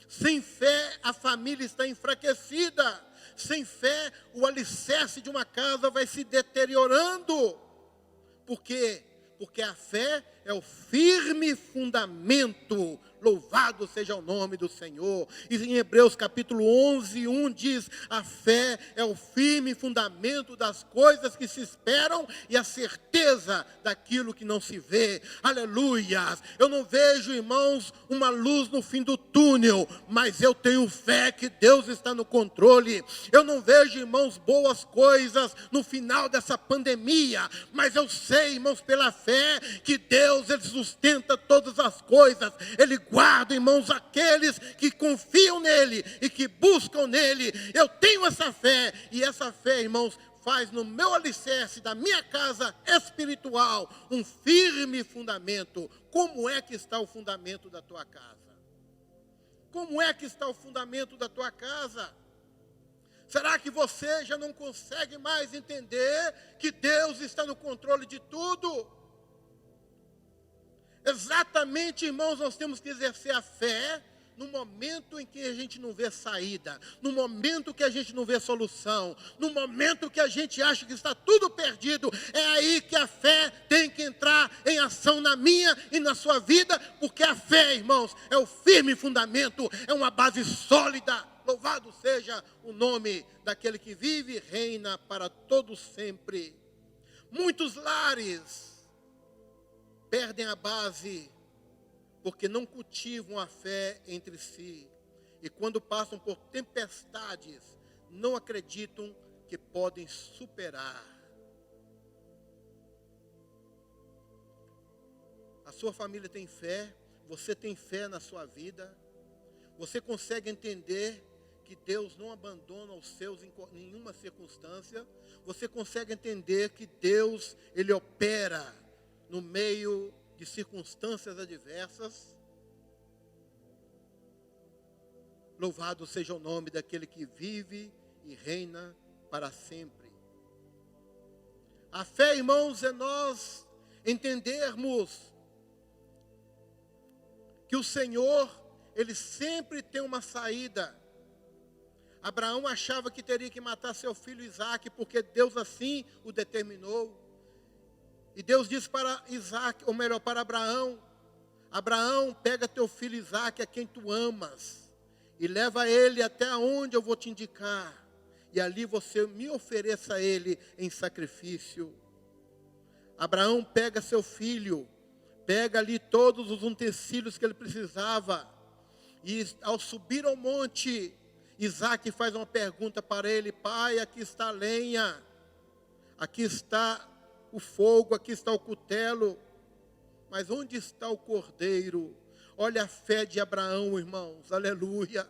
Sem fé, a família está enfraquecida. Sem fé, o alicerce de uma casa vai se deteriorando. Por quê? Porque a fé é o firme fundamento. Louvado seja o nome do Senhor. E em Hebreus capítulo 11, 1 diz: a fé é o firme fundamento das coisas que se esperam e a certeza daquilo que não se vê. Aleluia! Eu não vejo, irmãos, uma luz no fim do túnel, mas eu tenho fé que Deus está no controle. Eu não vejo, irmãos, boas coisas no final dessa pandemia, mas eu sei, irmãos, pela fé, que Deus, Ele sustenta todas as coisas. Ele guarda, irmãos, aqueles que confiam nele e que buscam nele. Eu tenho essa fé, e essa fé, irmãos, faz no meu alicerce da minha casa espiritual um firme fundamento. Como é que está o fundamento da tua casa? Como é que está o fundamento da tua casa? Será que você já não consegue mais entender que Deus está no controle de tudo? Exatamente, irmãos, nós temos que exercer a fé no momento em que a gente não vê saída, no momento que a gente não vê solução, no momento que a gente acha que está tudo perdido. É aí que a fé tem que entrar em ação na minha e na sua vida, porque a fé, irmãos, é o firme fundamento, é uma base sólida. Louvado seja o nome daquele que vive e reina para todo sempre. Muitos lares perdem a base porque não cultivam a fé entre si. E quando passam por tempestades, não acreditam que podem superar. A sua família tem fé, você tem fé na sua vida. Você consegue entender que Deus não abandona os seus em nenhuma circunstância. Você consegue entender que Deus, Ele opera no meio de circunstâncias adversas. Louvado seja o nome daquele que vive e reina para sempre. A fé, irmãos, é nós entendermos que o Senhor, Ele sempre tem uma saída. Abraão achava que teria que matar seu filho Isaque, porque Deus assim o determinou. E Deus disse para Isaque, ou melhor, para Abraão: Abraão, pega teu filho Isaque, a quem tu amas, e leva ele até onde eu vou te indicar, e ali você me ofereça ele em sacrifício. Abraão pega seu filho, pega ali todos os utensílios que ele precisava, e ao subir ao monte, Isaque faz uma pergunta para ele: pai, aqui está a lenha, aqui está o fogo, aqui está o cutelo, mas onde está o cordeiro? Olha a fé de Abraão, irmãos, aleluia.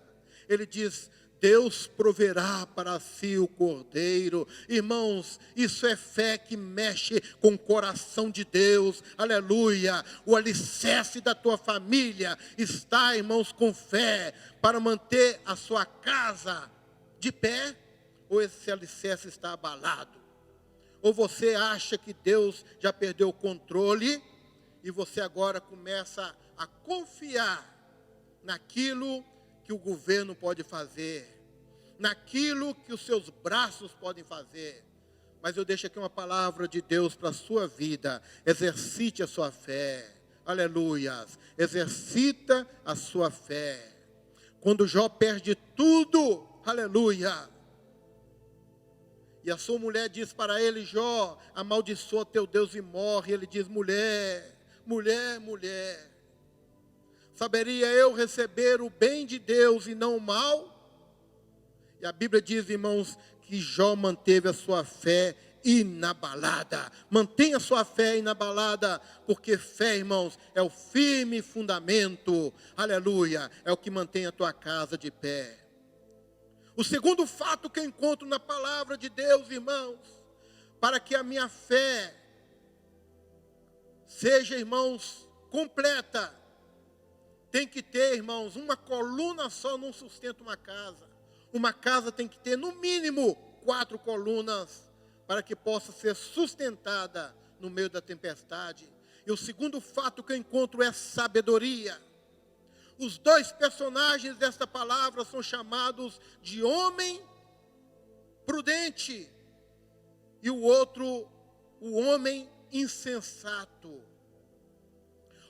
Ele diz: Deus proverá para si o cordeiro. Irmãos, isso é fé que mexe com o coração de Deus, aleluia. O alicerce da tua família está, irmãos, com fé, para manter a sua casa de pé, ou esse alicerce está abalado? Ou você acha que Deus já perdeu o controle e você agora começa a confiar naquilo que o governo pode fazer, naquilo que os seus braços podem fazer. Mas eu deixo aqui uma palavra de Deus para a sua vida. Exercite a sua fé. Aleluias. Exercita a sua fé. Quando Jó perde tudo, aleluia. E a sua mulher diz para ele: Jó, amaldiçoa teu Deus e morre. Ele diz: mulher, mulher, mulher, saberia eu receber o bem de Deus e não o mal? E a Bíblia diz, irmãos, que Jó manteve a sua fé inabalada. Mantenha a sua fé inabalada, porque fé, irmãos, é o firme fundamento, aleluia, é o que mantém a tua casa de pé. O segundo fato que eu encontro na palavra de Deus, irmãos, para que a minha fé seja, irmãos, completa, tem que ter, irmãos, uma coluna só não sustenta uma casa. Uma casa tem que ter, no mínimo, 4 colunas, para que possa ser sustentada no meio da tempestade. E o segundo fato que eu encontro é sabedoria. Os 2 personagens desta palavra são chamados de homem prudente e o outro, o homem insensato.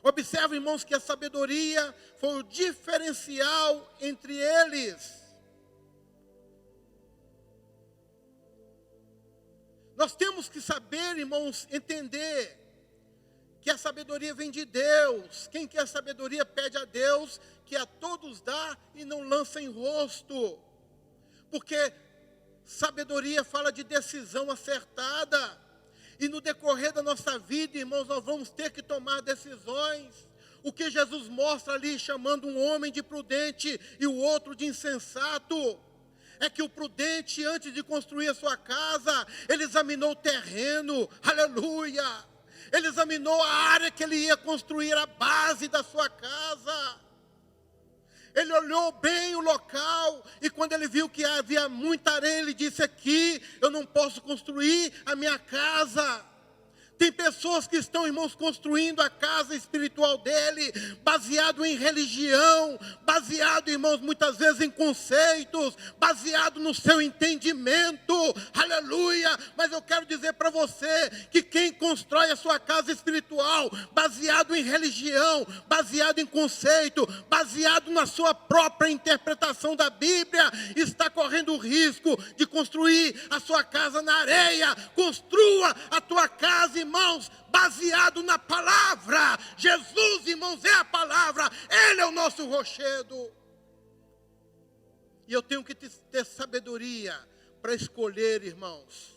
Observe, irmãos, que a sabedoria foi o diferencial entre eles. Nós temos que saber, irmãos, entender que a sabedoria vem de Deus. Quem quer sabedoria pede a Deus, que a todos dá e não lança em rosto. Porque sabedoria fala de decisão acertada. E no decorrer da nossa vida, irmãos, nós vamos ter que tomar decisões. O que Jesus mostra ali, chamando um homem de prudente e o outro de insensato, é que o prudente, antes de construir a sua casa, ele examinou o terreno, aleluia. Ele examinou a área que ele ia construir, a base da sua casa. Ele olhou bem o local, e quando ele viu que havia muita areia, ele disse: aqui eu não posso construir a minha casa. Tem pessoas que estão, irmãos, construindo a casa espiritual dele, baseado em religião, baseado, irmãos, muitas vezes em conceitos, baseado no seu entendimento, aleluia. Mas eu quero dizer para você que quem constrói a sua casa espiritual, baseado em religião, baseado em conceito, baseado na sua própria interpretação da Bíblia, está correndo o risco de construir a sua casa na areia. Construa a tua casa, irmãos, baseado na palavra. Jesus, irmãos, é a palavra. Ele é o nosso rochedo. E eu tenho que ter sabedoria para escolher, irmãos,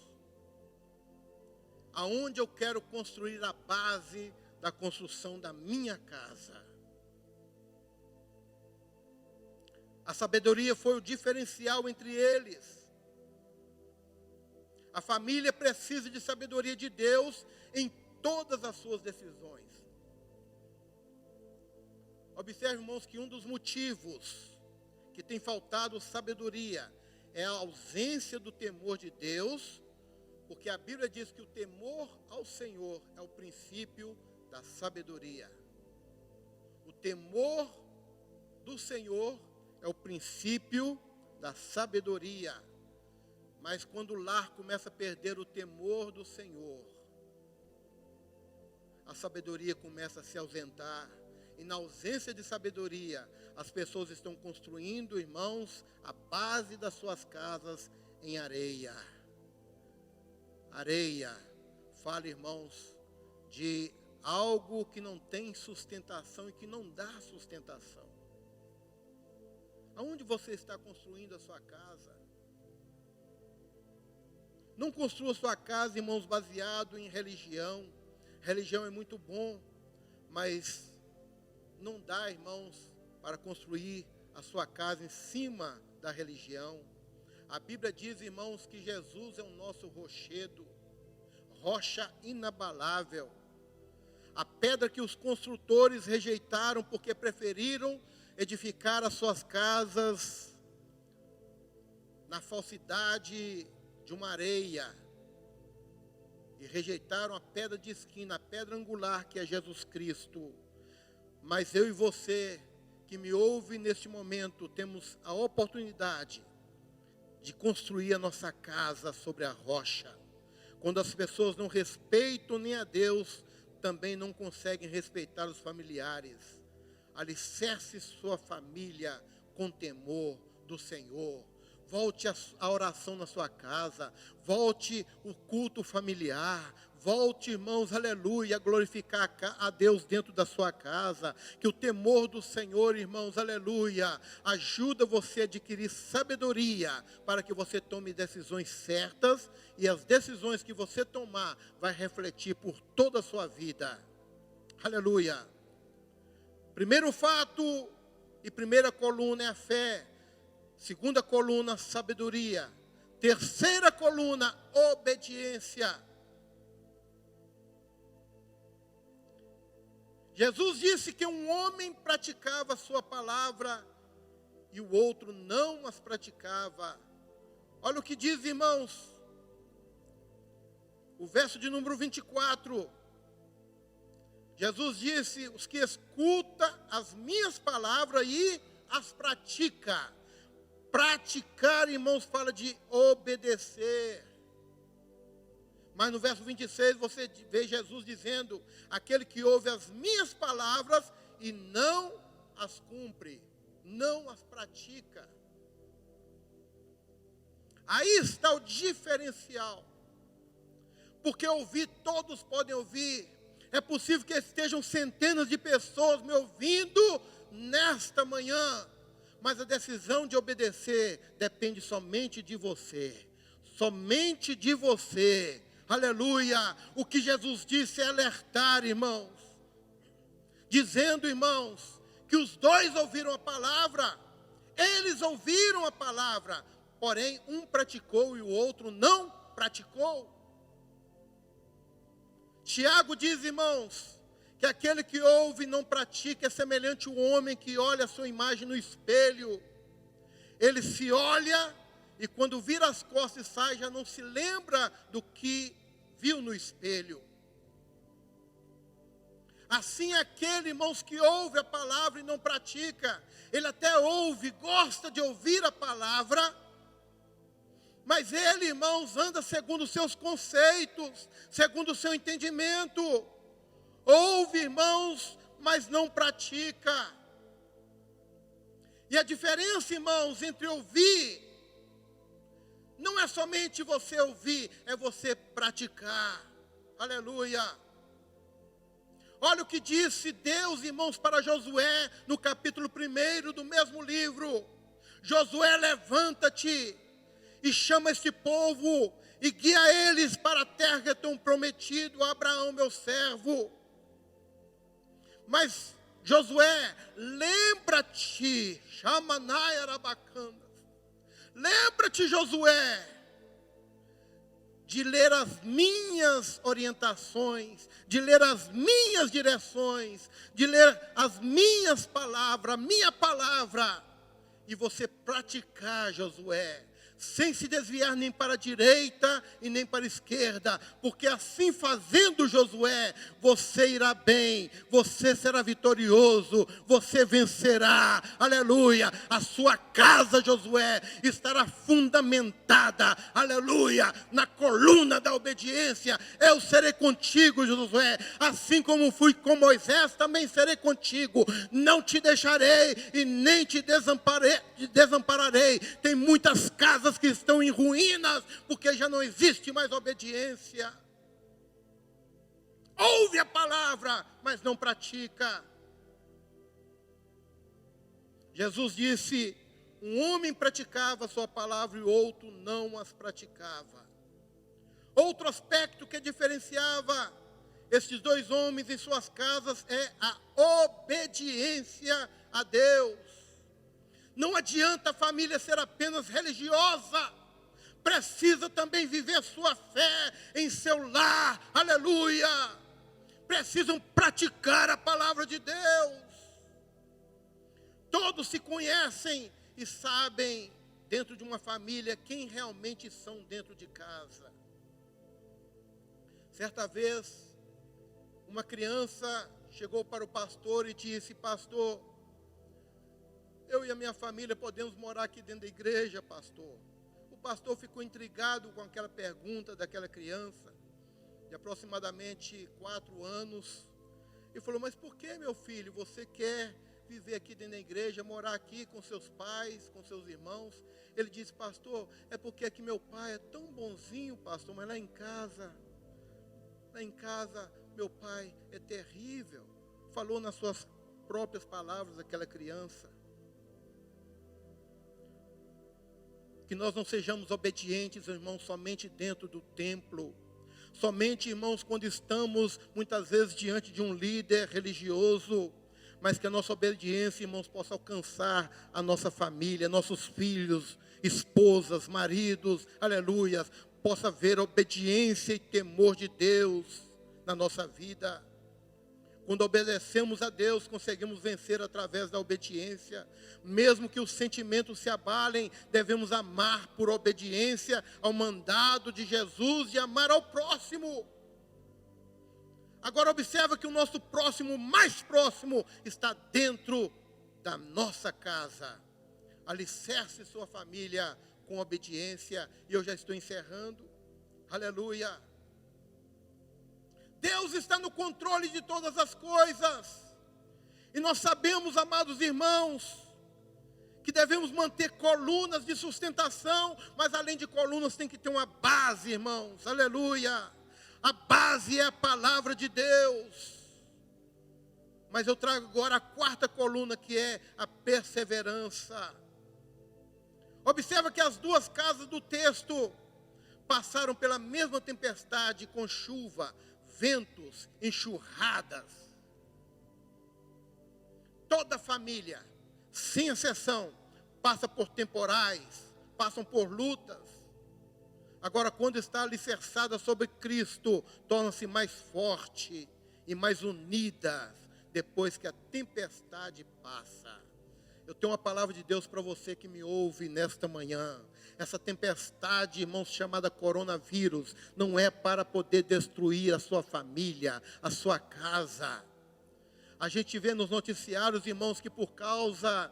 aonde eu quero construir a base da construção da minha casa. A sabedoria foi o diferencial entre eles. A família precisa de sabedoria de Deus em todas as suas decisões. Observe, irmãos, que um dos motivos que tem faltado sabedoria é a ausência do temor de Deus, porque a Bíblia diz que o temor ao Senhor é o princípio da sabedoria. O temor do Senhor é o princípio da sabedoria. Mas quando o lar começa a perder o temor do Senhor, a sabedoria começa a se ausentar. E na ausência de sabedoria, as pessoas estão construindo, irmãos, a base das suas casas em areia. Areia, fala, irmãos, de algo que não tem sustentação e que não dá sustentação. Aonde você está construindo a sua casa? Não construa sua casa, irmãos, baseado em religião. Religião é muito bom, mas não dá, irmãos, para construir a sua casa em cima da religião. A Bíblia diz, irmãos, que Jesus é o nosso rochedo, rocha inabalável. A pedra que os construtores rejeitaram porque preferiram edificar as suas casas na falsidade de uma areia, e rejeitaram a pedra de esquina, a pedra angular que é Jesus Cristo. Mas eu e você, que me ouve neste momento, temos a oportunidade de construir a nossa casa sobre a rocha. Quando as pessoas não respeitam nem a Deus, também não conseguem respeitar os familiares. Alicerce sua família com temor do Senhor. Volte a oração na sua casa. Volte o culto familiar. Volte, irmãos, aleluia, a glorificar a Deus dentro da sua casa. Que o temor do Senhor, irmãos, aleluia, ajuda você a adquirir sabedoria para que você tome decisões certas. E as decisões que você tomar vai refletir por toda a sua vida. Aleluia. Primeiro fato e primeira coluna é a fé. Segunda coluna, sabedoria. Terceira coluna, obediência. Jesus disse que um homem praticava a sua palavra e o outro não as praticava. Olha o que diz, irmãos. O verso de número 24. Jesus disse: os que escutam as minhas palavras e as pratica. Praticar, irmãos, fala de obedecer. Mas no verso 26 você vê Jesus dizendo: aquele que ouve as minhas palavras e não as cumpre, não as pratica. Aí está o diferencial. Porque ouvir, todos podem ouvir. É possível que estejam centenas de pessoas me ouvindo nesta manhã. Mas a decisão de obedecer depende somente de você. Somente de você. Aleluia. O que Jesus disse é alertar, irmãos. Dizendo, irmãos, que os dois ouviram a palavra. Eles ouviram a palavra. Porém, um praticou e o outro não praticou. Tiago diz, irmãos, que aquele que ouve e não pratica é semelhante ao homem que olha a sua imagem no espelho. Ele se olha e quando vira as costas e sai, já não se lembra do que viu no espelho. Assim aquele, irmãos, que ouve a palavra e não pratica, ele até ouve, gosta de ouvir a palavra, mas ele, irmãos, anda segundo os seus conceitos, segundo o seu entendimento. Ouve, irmãos, mas não pratica. E a diferença, irmãos, entre ouvir, não é somente você ouvir, é você praticar. Aleluia. Olha o que disse Deus, irmãos, para Josué, no capítulo 1 do mesmo livro. Josué, levanta-te e chama este povo e guia eles para a terra que tem prometido a Abraão, meu servo. Mas Josué, lembra-te, Shamanai Arabacandas, lembra-te, Josué, de ler as minhas orientações, de ler as minhas direções, de ler as minhas palavras, a minha palavra, e você praticar, Josué, sem se desviar nem para a direita e nem para a esquerda, porque assim fazendo, Josué, você irá bem, você será vitorioso, você vencerá, aleluia. A sua casa, Josué, estará fundamentada, aleluia, na coluna da obediência. Eu serei contigo, Josué, assim como fui com Moisés, também serei contigo, não te deixarei e nem te desampararei. Tem muitas casas que estão em ruínas, porque já não existe mais obediência. Ouve a palavra, mas não pratica. Jesus disse: um homem praticava a sua palavra e o outro não as praticava. Outro aspecto que diferenciava esses dois homens em suas casas é a obediência a Deus. Não adianta a família ser apenas religiosa, precisa também viver sua fé em seu lar, aleluia. Precisam praticar a palavra de Deus. Todos se conhecem e sabem, dentro de uma família, quem realmente são dentro de casa. Certa vez, uma criança chegou para o pastor e disse: pastor, eu e a minha família podemos morar aqui dentro da igreja, pastor. O pastor ficou intrigado com aquela pergunta daquela criança, de aproximadamente 4 anos, e falou: mas por que, meu filho, você quer viver aqui dentro da igreja, morar aqui com seus pais, com seus irmãos? Ele disse: pastor, é porque aqui meu pai é tão bonzinho, pastor, mas lá em casa meu pai é terrível. Falou nas suas próprias palavras aquela criança. Que nós não sejamos obedientes, irmãos, somente dentro do templo. Somente, irmãos, quando estamos muitas vezes diante de um líder religioso, mas que a nossa obediência, irmãos, possa alcançar a nossa família, nossos filhos, esposas, maridos, aleluia, possa haver obediência e temor de Deus na nossa vida. Quando obedecemos a Deus, conseguimos vencer através da obediência. Mesmo que os sentimentos se abalem, devemos amar por obediência ao mandado de Jesus e amar ao próximo. Agora observa que o nosso próximo, mais próximo, está dentro da nossa casa. Alicerce sua família com obediência. E eu já estou encerrando. Aleluia. Deus está no controle de todas as coisas. E nós sabemos, amados irmãos, que devemos manter colunas de sustentação, mas além de colunas tem que ter uma base, irmãos. Aleluia. A base é a palavra de Deus. Mas eu trago agora a 4ª coluna, que é a perseverança. Observa que as 2 casas do texto passaram pela mesma tempestade, com chuva, ventos, enxurradas. Toda família, sem exceção, passa por temporais, passam por lutas. Agora, quando está alicerçada sobre Cristo, torna-se mais forte e mais unida depois que a tempestade passa. Eu tenho uma palavra de Deus para você que me ouve nesta manhã. Essa tempestade, irmãos, chamada coronavírus, não é para poder destruir a sua família, a sua casa. A gente vê nos noticiários, irmãos, que por causa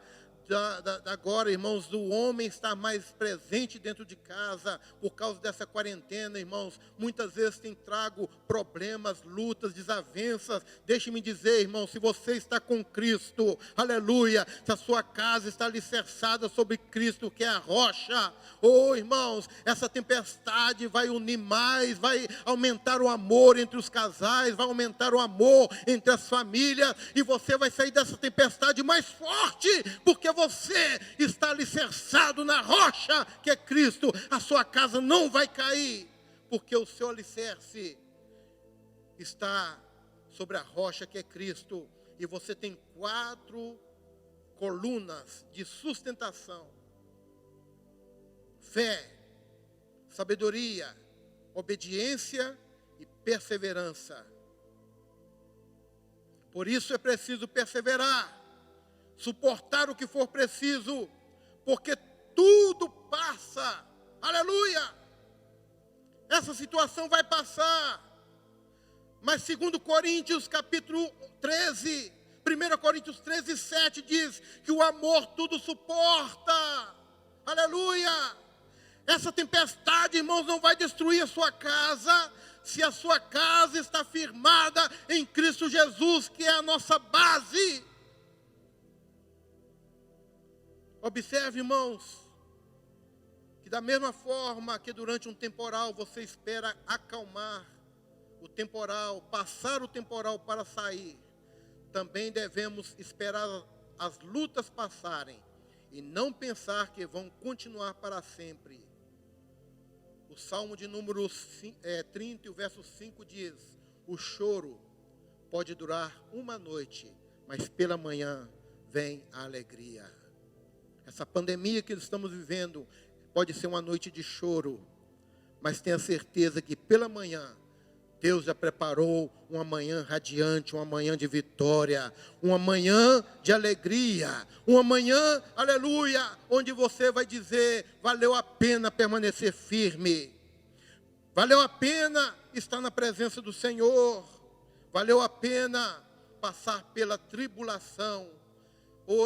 agora, irmãos, do homem estar mais presente dentro de casa, por causa dessa quarentena, irmãos, muitas vezes tem trago problemas, lutas, desavenças. Deixe-me dizer, irmão, se você está com Cristo, aleluia, se a sua casa está alicerçada sobre Cristo, que é a rocha, irmãos, essa tempestade vai unir mais, vai aumentar o amor entre os casais, vai aumentar o amor entre as famílias, e você vai sair dessa tempestade mais forte, porque você está alicerçado na rocha, que é Cristo. A sua casa não vai cair, porque o seu alicerce está sobre a rocha, que é Cristo. E você tem 4 colunas de sustentação: fé, sabedoria, obediência e perseverança. Por isso é preciso perseverar, suportar o que for preciso, porque tudo passa. Aleluia! Essa situação vai passar. Mas 2 Coríntios capítulo 13, 1 Coríntios 13, 7 diz que o amor tudo suporta. Aleluia! Essa tempestade, irmãos, não vai destruir a sua casa, se a sua casa está firmada em Cristo Jesus, que é a nossa base. Observe, irmãos, que da mesma forma que durante um temporal você espera acalmar o temporal, passar o temporal para sair, também devemos esperar as lutas passarem e não pensar que vão continuar para sempre. O Salmo de número 30, o verso 5 diz: o choro pode durar uma noite, mas pela manhã vem a alegria. Essa pandemia que estamos vivendo pode ser uma noite de choro, mas tenha certeza que pela manhã Deus já preparou uma manhã radiante, uma manhã de vitória, uma manhã de alegria, uma manhã, aleluia, onde você vai dizer: valeu a pena permanecer firme, valeu a pena estar na presença do Senhor, valeu a pena passar pela tribulação.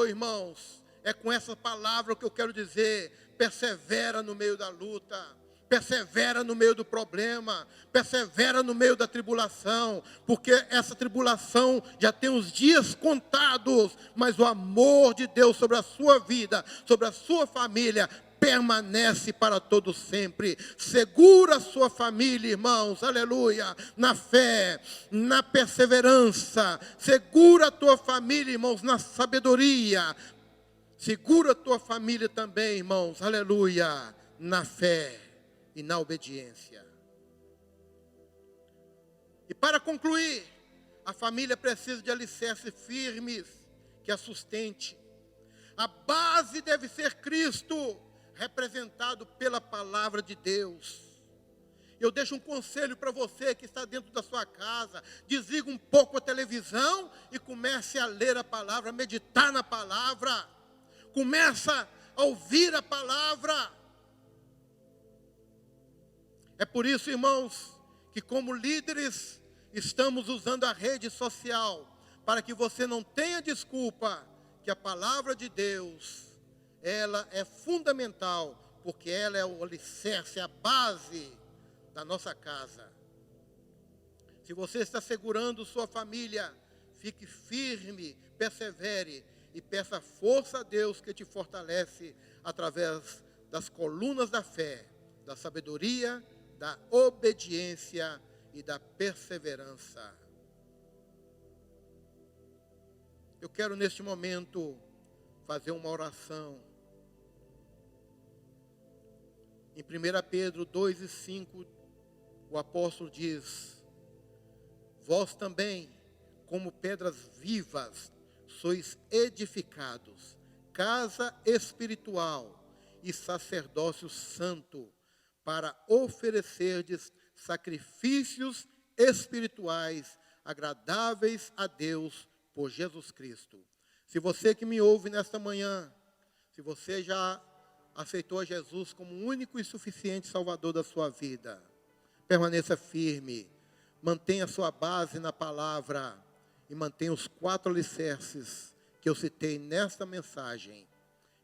Irmãos, é com essa palavra que eu quero dizer: persevera no meio da luta, persevera no meio do problema, persevera no meio da tribulação, porque essa tribulação já tem os dias contados, mas o amor de Deus sobre a sua vida, sobre a sua família, permanece para todo sempre. Segura a sua família, irmãos, aleluia, na fé, na perseverança. Segura a tua família, irmãos, na sabedoria. Segura a tua família também, irmãos, aleluia, na fé e na obediência. E para concluir, a família precisa de alicerces firmes que a sustente. A base deve ser Cristo, representado pela palavra de Deus. Eu deixo um conselho para você que está dentro da sua casa: desliga um pouco a televisão e comece a ler a palavra, a meditar na palavra. Começa a ouvir a palavra. É por isso, irmãos, que como líderes estamos usando a rede social para que você não tenha desculpa, que a palavra de Deus, ela é fundamental, porque ela é o alicerce, a base da nossa casa. Se você está segurando sua família, fique firme, persevere e peça força a Deus que te fortalece através das colunas da fé, da sabedoria, da obediência e da perseverança. Eu quero neste momento fazer uma oração. Em 1 Pedro 2:5, o apóstolo diz: vós também, como pedras vivas, sois edificados, casa espiritual e sacerdócio santo, para oferecerdes sacrifícios espirituais agradáveis a Deus por Jesus Cristo. Se você que me ouve nesta manhã, se você já aceitou a Jesus como o único e suficiente Salvador da sua vida, permaneça firme, mantenha sua base na palavra e mantenha os 4 alicerces que eu citei nesta mensagem,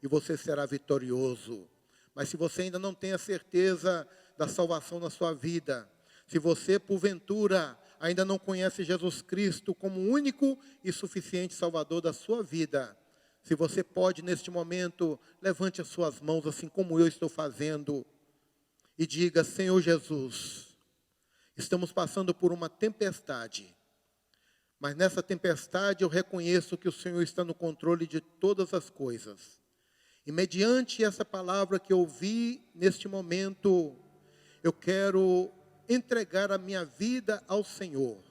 e você será vitorioso. Mas se você ainda não tem a certeza da salvação na sua vida, se você, porventura, ainda não conhece Jesus Cristo como o único e suficiente Salvador da sua vida, se você pode, neste momento, levante as suas mãos, assim como eu estou fazendo, e diga: Senhor Jesus, estamos passando por uma tempestade, mas nessa tempestade eu reconheço que o Senhor está no controle de todas as coisas. E mediante essa palavra que eu ouvi neste momento, eu quero entregar a minha vida ao Senhor.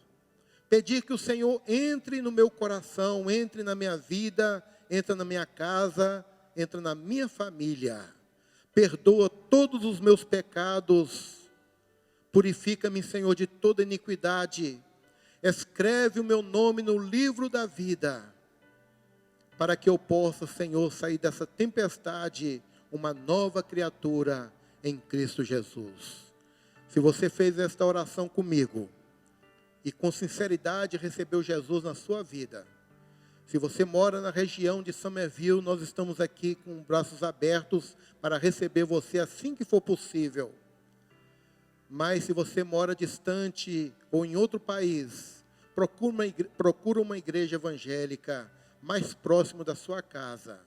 Pedir que o Senhor entre no meu coração, entre na minha vida, entre na minha casa, entre na minha família. Perdoa todos os meus pecados. Purifica-me, Senhor, de toda iniquidade. Escreve o meu nome no livro da vida, para que eu possa, Senhor, sair dessa tempestade uma nova criatura em Cristo Jesus. Se você fez esta oração comigo e com sinceridade recebeu Jesus na sua vida, se você mora na região de Somerville, nós estamos aqui com braços abertos para receber você assim que for possível. Mas se você mora distante ou em outro país, procura uma igreja evangélica mais próximo da sua casa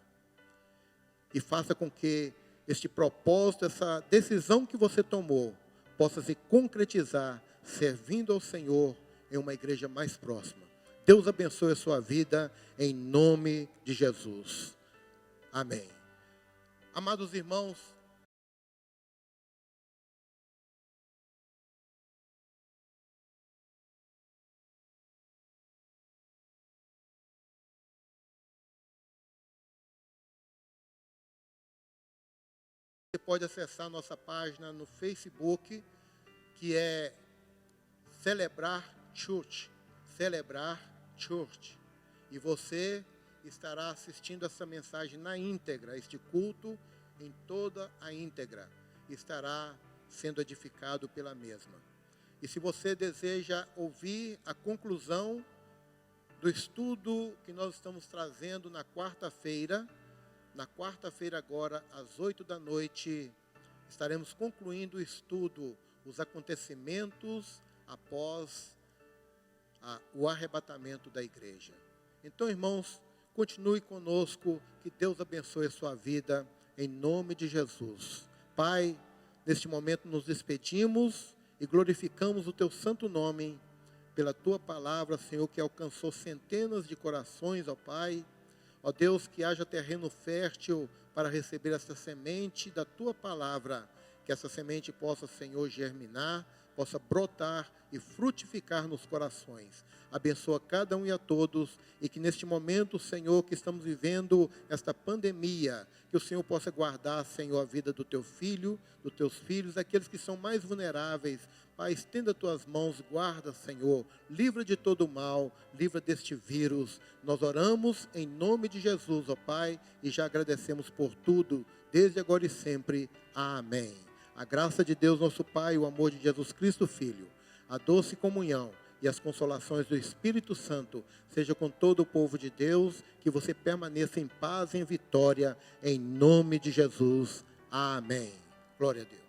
e faça com que este propósito, essa decisão que você tomou, possa se concretizar servindo ao Senhor em uma igreja mais próxima. Deus abençoe a sua vida em nome de Jesus. Amém. Amados irmãos, você pode acessar nossa página no Facebook, que é Celebrar Church. Celebrar Church. E você estará assistindo essa mensagem na íntegra, este culto em toda a íntegra. Estará sendo edificado pela mesma. E se você deseja ouvir a conclusão do estudo que nós estamos trazendo na quarta-feira, na quarta-feira agora, às 20h, estaremos concluindo o estudo, os acontecimentos após o arrebatamento da igreja. Então, irmãos, continue conosco, que Deus abençoe a sua vida, em nome de Jesus. Pai, neste momento nos despedimos e glorificamos o teu santo nome, pela tua palavra, Senhor, que alcançou centenas de corações, ó Pai. Ó Deus, que haja terreno fértil para receber essa semente da tua palavra, que essa semente possa, Senhor, germinar, possa brotar e frutificar nos corações. Abençoa cada um e a todos, e que neste momento, Senhor, que estamos vivendo esta pandemia, que o Senhor possa guardar, Senhor, a vida do teu filho, dos teus filhos, aqueles que são mais vulneráveis. Pai, estenda tuas mãos, guarda, Senhor, livra de todo mal, livra deste vírus. Nós oramos em nome de Jesus, ó Pai, e já agradecemos por tudo, desde agora e sempre. Amém. A graça de Deus, nosso Pai, o amor de Jesus Cristo, Filho, a doce comunhão e as consolações do Espírito Santo, seja com todo o povo de Deus, que você permaneça em paz e em vitória, em nome de Jesus. Amém. Glória a Deus.